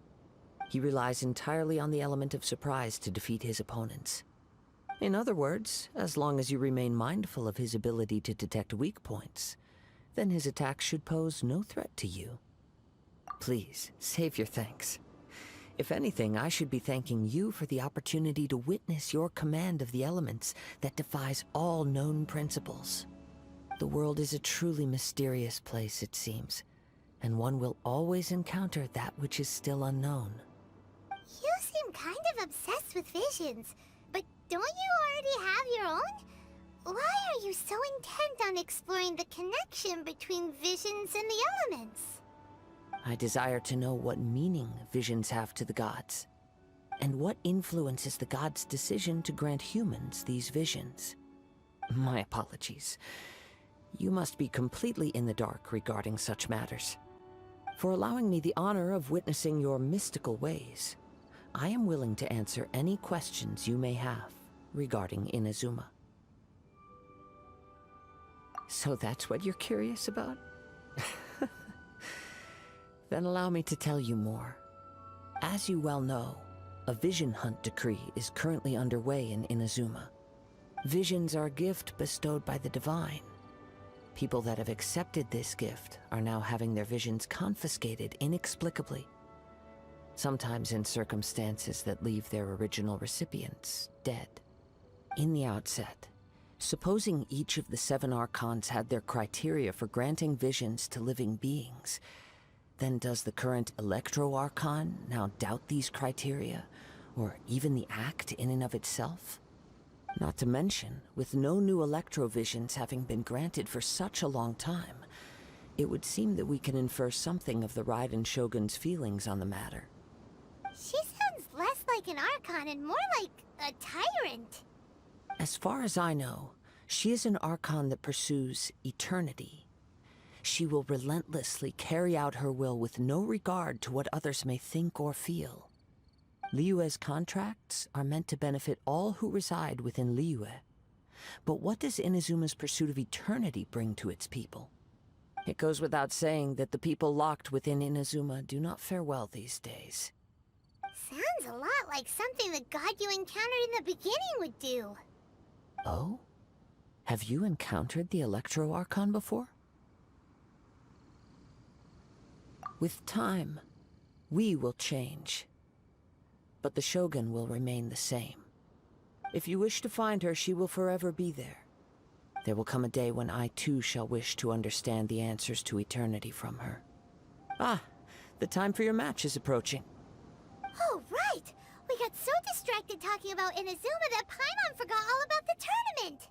He relies entirely on the element of surprise to defeat his opponents. In other words, as long as you remain mindful of his ability to detect weak points, then his attacks should pose no threat to you. Please, save your thanks. If anything, I should be thanking you for the opportunity to witness your command of the elements that defies all known principles. The world is a truly mysterious place, it seems, and one will always encounter that which is still unknown. You seem kind of obsessed with visions, but don't you already have your own? Why are you so intent on exploring the connection between visions and the elements? I desire to know what meaning visions have to the gods, and what influences the gods' decision to grant humans these visions. My apologies. You must be completely in the dark regarding such matters. For allowing me the honor of witnessing your mystical ways, I am willing to answer any questions you may have regarding Inazuma. So that's what you're curious about? Then allow me to tell you more. As you well know, a vision hunt decree is currently underway in Inazuma. Visions are a gift bestowed by the divine. People that have accepted this gift are now having their visions confiscated inexplicably, sometimes in circumstances that leave their original recipients dead. In the outset, supposing each of the 7 Archons had their criteria for granting visions to living beings, then does the current Electro-Archon now doubt these criteria, or even the act in and of itself? Not to mention, with no new Electro-visions having been granted for such a long time, it would seem that we can infer something of the Raiden Shogun's feelings on the matter. She sounds less like an Archon and more like a tyrant. As far as I know, she is an Archon that pursues eternity. She will relentlessly carry out her will with no regard to what others may think or feel. Liyue's contracts are meant to benefit all who reside within Liyue. But what does Inazuma's pursuit of eternity bring to its people? It goes without saying that the people locked within Inazuma do not fare well these days. Sounds a lot like something the god you encountered in the beginning would do. Oh? Have you encountered the Electro-Archon before? With time, we will change. But the Shogun will remain the same. If you wish to find her, she will forever be there. There will come a day when I too shall wish to understand the answers to eternity from her. Ah, the time for your match is approaching. Oh, right! We got so distracted talking about Inazuma that Paimon forgot all about the tournament!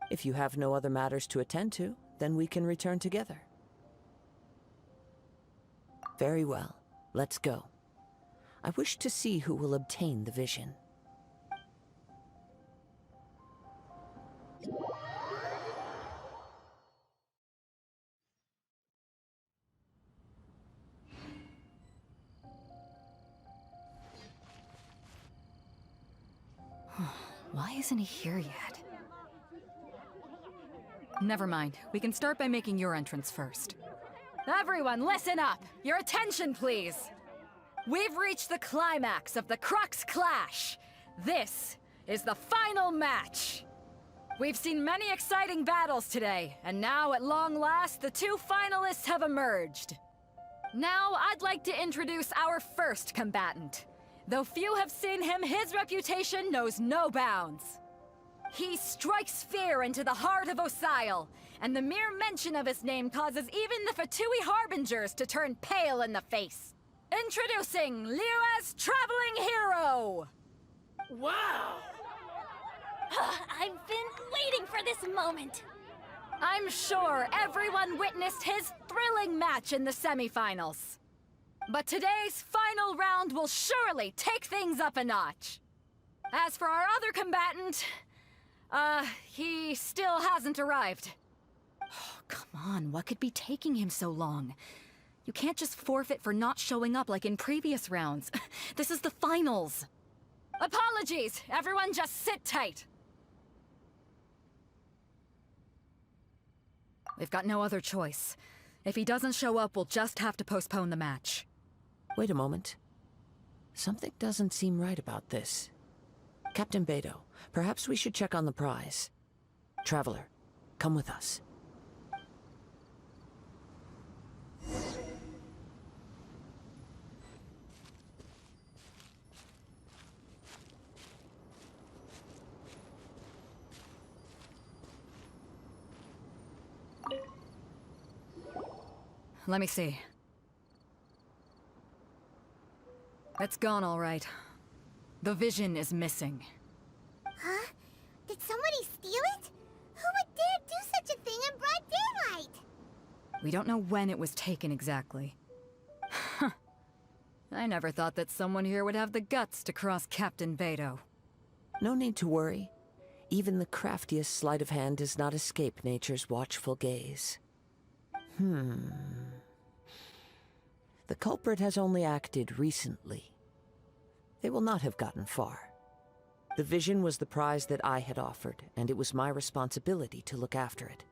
If you have no other matters to attend to, then we can return together. Very well. Let's go. I wish to see who will obtain the vision. Why isn't he here yet? Never mind. We can start by making your entrance first. Everyone, listen up! Your attention, please! We've reached the climax of the Crux Clash! This is the final match! We've seen many exciting battles today, and now, at long last, the 2 finalists have emerged. Now, I'd like to introduce our first combatant. Though few have seen him, his reputation knows no bounds. He strikes fear into the heart of Osile, and the mere mention of his name causes even the Fatui Harbingers to turn pale in the face. Introducing Liyue's traveling hero! Wow! I've been waiting for this moment. I'm sure everyone witnessed his thrilling match in the semifinals. But today's final round will surely take things up a notch. As for our other combatant, he still hasn't arrived. Come on, what could be taking him so long? You can't just forfeit for not showing up like in previous rounds. This is the finals. Apologies! Everyone just sit tight! We've got no other choice. If he doesn't show up, we'll just have to postpone the match. Wait a moment. Something doesn't seem right about this. Captain Beto, perhaps we should check on the prize. Traveler, come with us. Let me see. It's gone all right. The vision is missing. Huh? Did somebody steal it? Who would dare do such a thing in broad daylight? We don't know when it was taken exactly. I never thought that someone here would have the guts to cross Captain Beto. No need to worry. Even the craftiest sleight of hand does not escape nature's watchful gaze. The culprit has only acted recently. They will not have gotten far. The vision was the prize that I had offered, and it was my responsibility to look after it.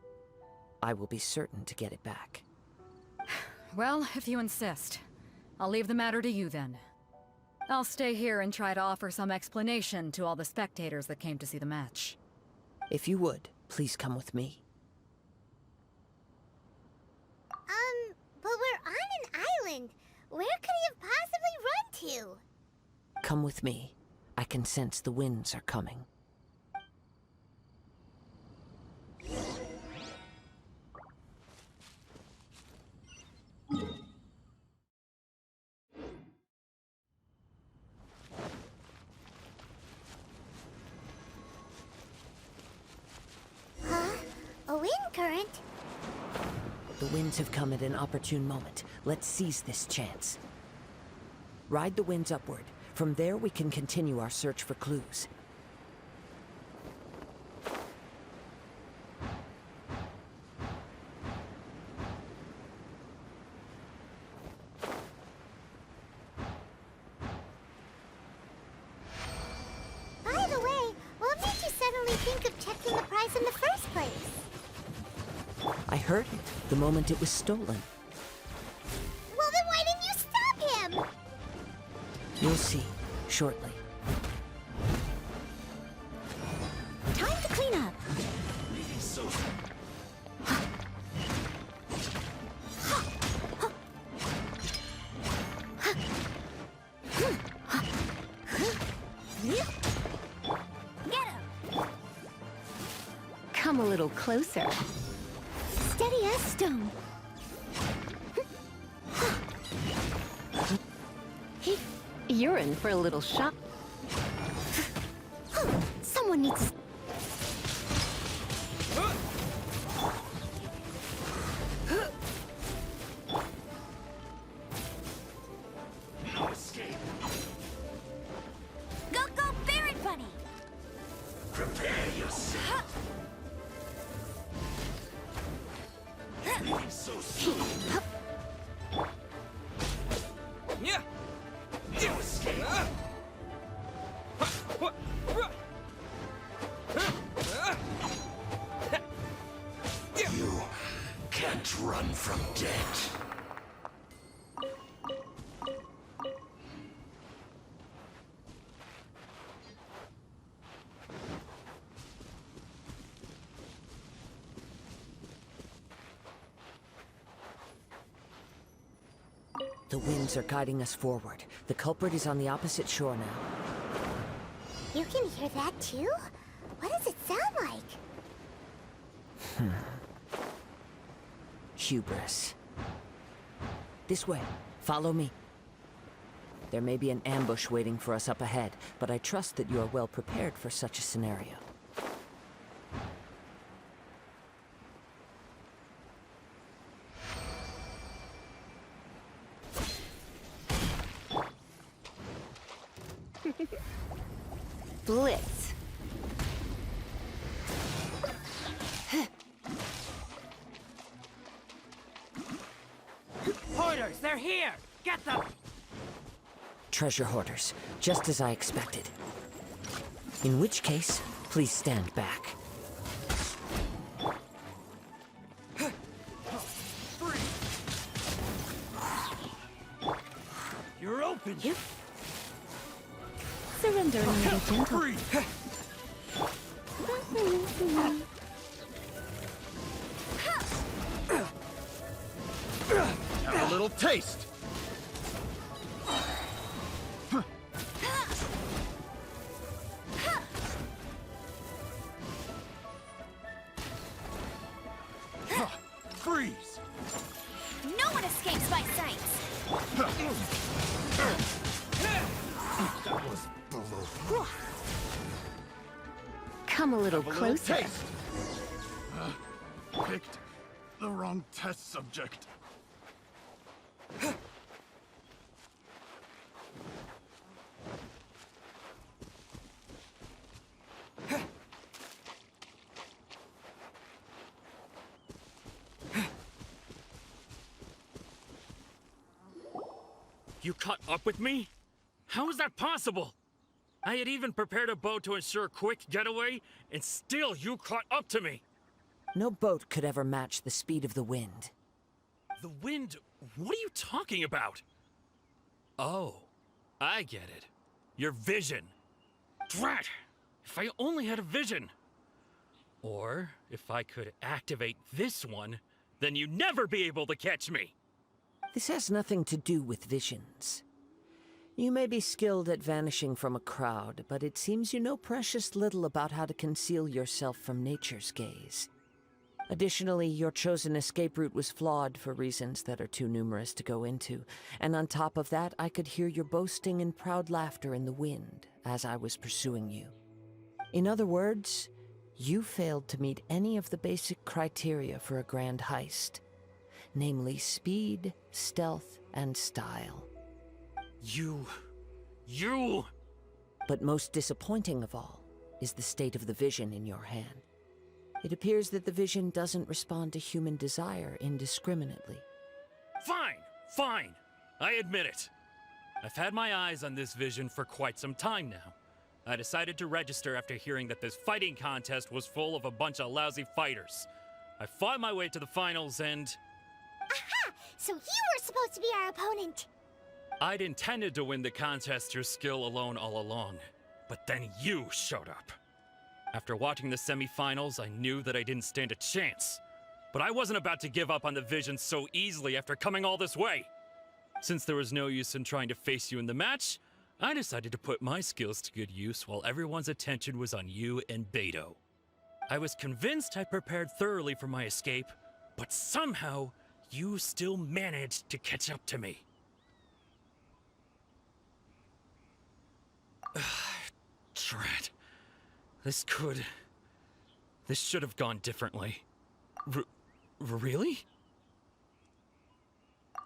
I will be certain to get it back. Well, if you insist. I'll leave the matter to you then. I'll stay here and try to offer some explanation to all the spectators that came to see the match. If you would, please come with me. But we're on an island. Where could he have possibly run to? Come with me. I can sense the winds are coming. Huh? A wind current? The winds have come at an opportune moment. Let's seize this chance. Ride the winds upward. From there, we can continue our search for clues. By the way, what made you suddenly think of checking the prize in the first place? I heard it the moment it was stolen. Well, then why didn't you stop him? You'll see, shortly. Time to clean up. Get him! Come a little closer. Steady as stone. You're in for a little shock. Someone needs... No escape. Go, Barret Bunny! Prepare yourself. Leaving so soon. Yeah. No escape. You can't run from death. The winds are guiding us forward. The culprit is on the opposite shore now. You can hear that too? What does it sound like? Hubris. This way. Follow me. There may be an ambush waiting for us up ahead, but I trust that you are well prepared for such a scenario. Blitz. hoarders! They're here! Get them! Treasure hoarders, just as I expected. In which case, please stand back. You're open! Yep. Surrender, little gentle. Have a little taste. Freeze! No one escapes my sight! That was below. Come a little Have a closer. little taste. Picked the wrong test subject. You caught up with me? How is that possible? I had even prepared a boat to ensure a quick getaway, and still you caught up to me. No boat could ever match the speed of the wind. The wind? What are you talking about? Oh, I get it. Your vision. Drat! If I only had a vision. Or, if I could activate this one, then you'd never be able to catch me. This has nothing to do with visions. You may be skilled at vanishing from a crowd, but it seems you know precious little about how to conceal yourself from nature's gaze. Additionally, your chosen escape route was flawed for reasons that are too numerous to go into, and on top of that, I could hear your boasting and proud laughter in the wind as I was pursuing you. In other words, you failed to meet any of the basic criteria for a grand heist. Namely speed, stealth, and style. You... But most disappointing of all is the state of the vision in your hand. It appears that the vision doesn't respond to human desire indiscriminately. Fine. I admit it. I've had my eyes on this vision for quite some time now. I decided to register after hearing that this fighting contest was full of a bunch of lousy fighters. I fought my way to the finals and... Aha! So you were supposed to be our opponent! I'd intended to win the contest through skill alone all along, but then you showed up. After watching the semifinals, I knew that I didn't stand a chance. But I wasn't about to give up on the vision so easily after coming all this way. Since there was no use in trying to face you in the match, I decided to put my skills to good use while everyone's attention was on you and Beto. I was convinced I prepared thoroughly for my escape, but somehow, you still managed to catch up to me. Drat. This should have gone differently. Really?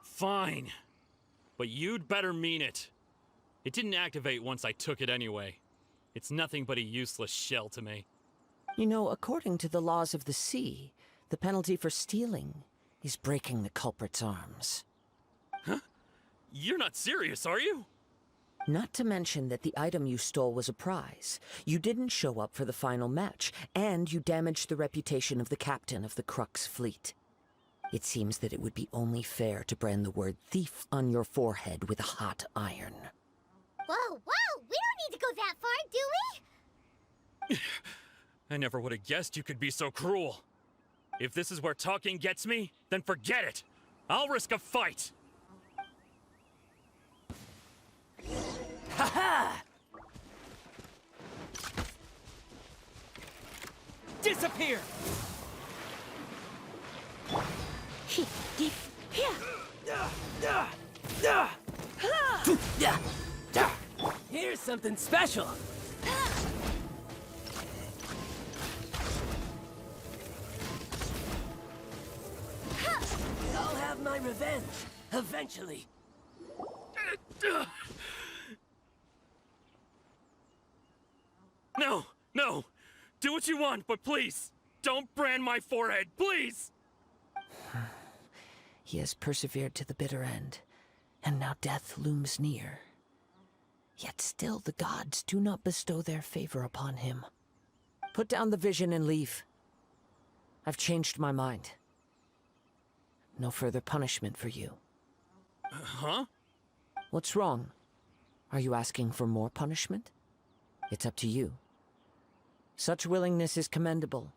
Fine. But you'd better mean it. It didn't activate once I took it anyway. It's nothing but a useless shell to me. You know, according to the laws of the sea, the penalty for stealing is breaking the culprit's arms. Huh? You're not serious, are you? Not to mention that the item you stole was a prize. You didn't show up for the final match, and you damaged the reputation of the captain of the Crux fleet. It seems that it would be only fair to brand the word thief on your forehead with a hot iron. Whoa, we don't need to go that far, do we? I never would have guessed you could be so cruel. If this is where talking gets me, then forget it. I'll risk a fight. Ha-ha! Disappear! Here's something special! I'll have my revenge, eventually. No! Do what you want, but please, don't brand my forehead, please! He has persevered to the bitter end, and now death looms near. Yet still the gods do not bestow their favor upon him. Put down the vision and leave. I've changed my mind. No further punishment for you. Huh? What's wrong? Are you asking for more punishment? It's up to you. Such willingness is commendable,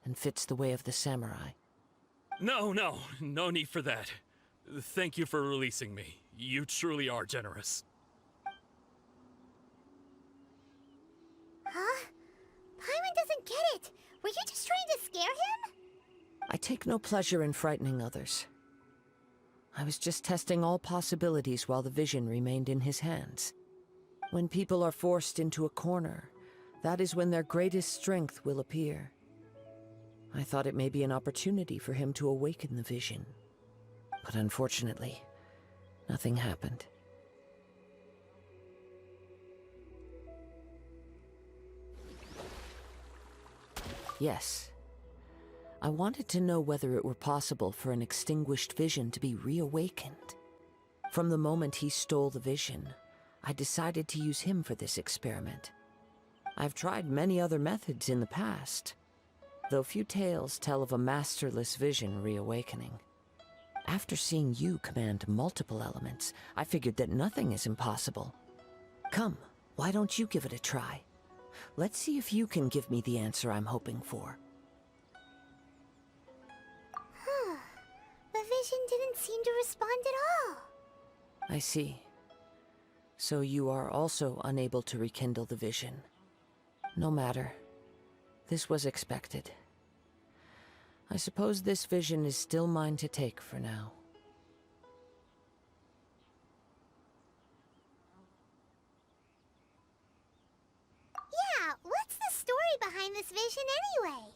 and fits the way of the samurai. No need for that. Thank you for releasing me. You truly are generous. Huh? Paimon doesn't get it. Were you just trying to scare him? I take no pleasure in frightening others. I was just testing all possibilities while the vision remained in his hands. When people are forced into a corner, that is when their greatest strength will appear. I thought it may be an opportunity for him to awaken the vision. But unfortunately, nothing happened. Yes. I wanted to know whether it were possible for an extinguished vision to be reawakened. From the moment he stole the vision, I decided to use him for this experiment. I've tried many other methods in the past, though few tales tell of a masterless vision reawakening. After seeing you command multiple elements, I figured that nothing is impossible. Come, why don't you give it a try? Let's see if you can give me the answer I'm hoping for. The vision didn't seem to respond at all. I see. So you are also unable to rekindle the vision. No matter. This was expected. I suppose this vision is still mine to take for now. Yeah, what's the story behind this vision anyway?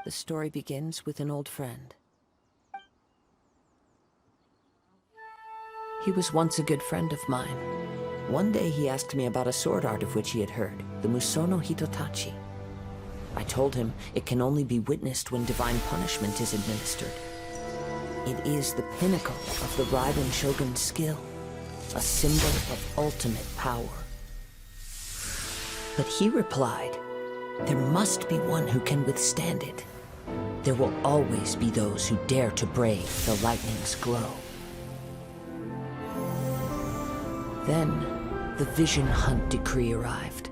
The story begins with an old friend. He was once a good friend of mine. One day he asked me about a sword art of which he had heard, the Musono Hitotachi. I told him it can only be witnessed when divine punishment is administered. It is the pinnacle of the Raiden Shogun's skill, a symbol of ultimate power. But he replied, there must be one who can withstand it. There will always be those who dare to brave the lightning's glow. Then, the Vision Hunt decree arrived.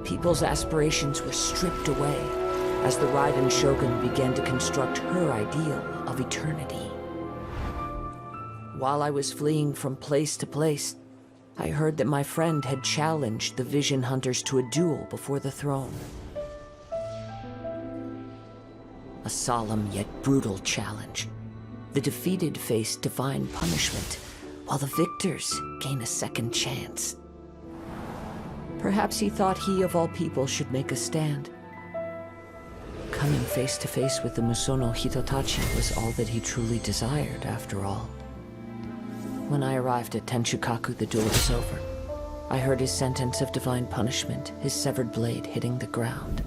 People's aspirations were stripped away as the Raiden Shogun began to construct her ideal of eternity. While I was fleeing from place to place, I heard that my friend had challenged the Vision Hunters to a duel before the throne. A solemn yet brutal challenge. The defeated face divine punishment, while the victors gain a second chance. Perhaps he thought he of all people should make a stand. Coming face to face with the Musono Hitotachi was all that he truly desired, after all. When I arrived at Tenshukaku, the duel was over. I heard his sentence of divine punishment, his severed blade hitting the ground.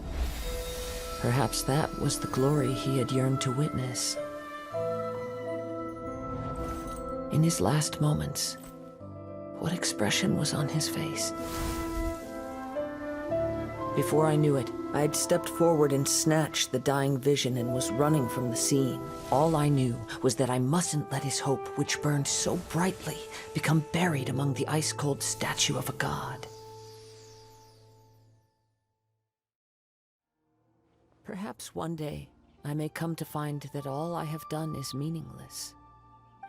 Perhaps that was the glory he had yearned to witness. In his last moments, what expression was on his face? Before I knew it, I had stepped forward and snatched the dying vision and was running from the scene. All I knew was that I mustn't let his hope, which burned so brightly, become buried among the ice-cold statue of a god. Perhaps one day, I may come to find that all I have done is meaningless.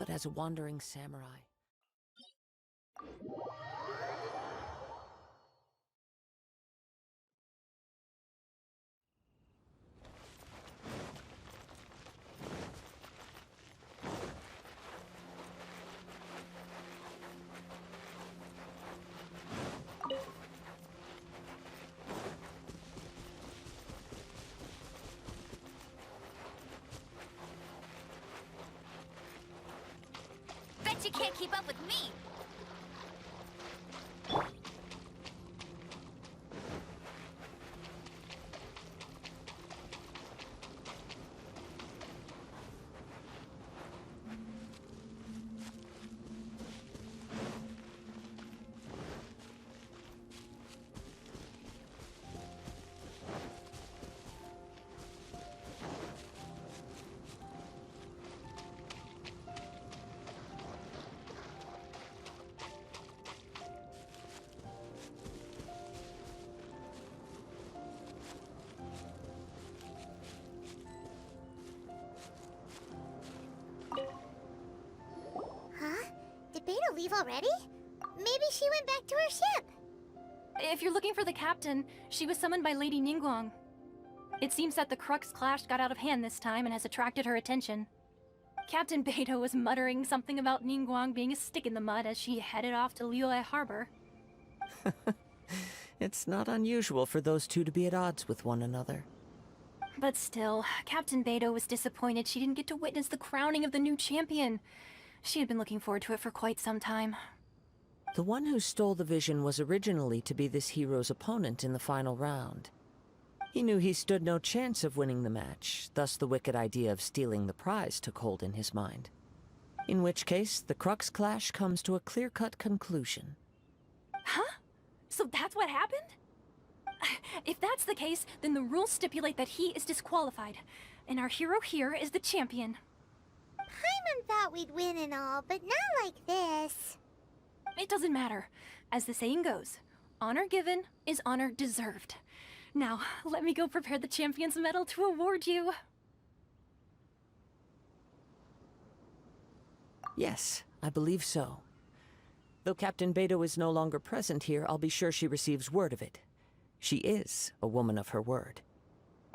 But as a wandering samurai, Bet you can't keep up with me! Beidou leave already? Maybe she went back to her ship. If you're looking for the captain, she was summoned by Lady Ningguang. It seems that the Crux clash got out of hand this time and has attracted her attention. Captain Beidou was muttering something about Ningguang being a stick in the mud as she headed off to Liyue Harbor. It's not unusual for those two to be at odds with one another. But still, Captain Beidou was disappointed she didn't get to witness the crowning of the new champion. She had been looking forward to it for quite some time. The one who stole the vision was originally to be this hero's opponent in the final round. He knew he stood no chance of winning the match, thus the wicked idea of stealing the prize took hold in his mind. In which case, the Crux clash comes to a clear-cut conclusion. Huh? So that's what happened? If that's the case, then the rules stipulate that he is disqualified, and our hero here is the champion. Paimon thought we'd win and all, but not like this. It doesn't matter. As the saying goes, honor given is honor deserved. Now, let me go prepare the champion's medal to award you. Yes, I believe so. Though Captain Beidou is no longer present here, I'll be sure she receives word of it. She is a woman of her word.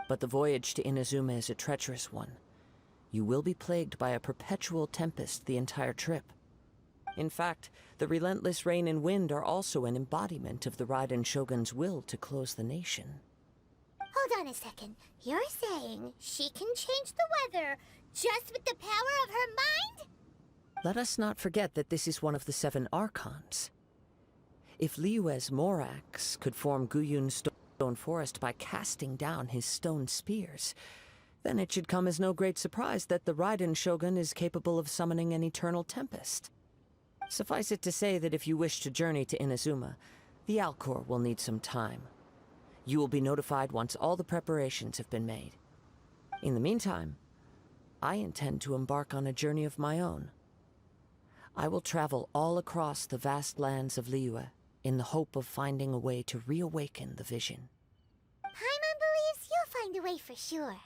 But the voyage to Inazuma is a treacherous one. You will be plagued by a perpetual tempest the entire trip. In fact, the relentless rain and wind are also an embodiment of the Raiden Shogun's will to close the nation. Hold on a second. You're saying she can change the weather just with the power of her mind? Let us not forget that this is one of the 7 Archons. If Liyue's Morax could form Guyun's stone forest by casting down his stone spears, then it should come as no great surprise that the Raiden Shogun is capable of summoning an eternal tempest. Suffice it to say that if you wish to journey to Inazuma, the Alcor will need some time. You will be notified once all the preparations have been made. In the meantime, I intend to embark on a journey of my own. I will travel all across the vast lands of Liyue in the hope of finding a way to reawaken the vision. Paimon believes you'll find a way for sure.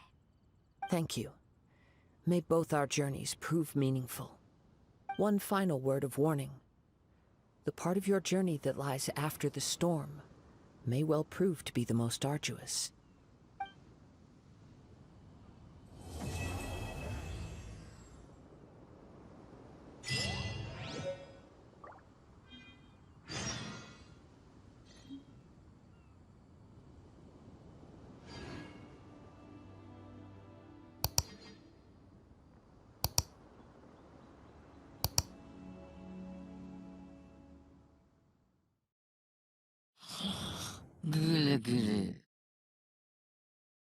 Thank you. May both our journeys prove meaningful. One final word of warning. The part of your journey that lies after the storm may well prove to be the most arduous.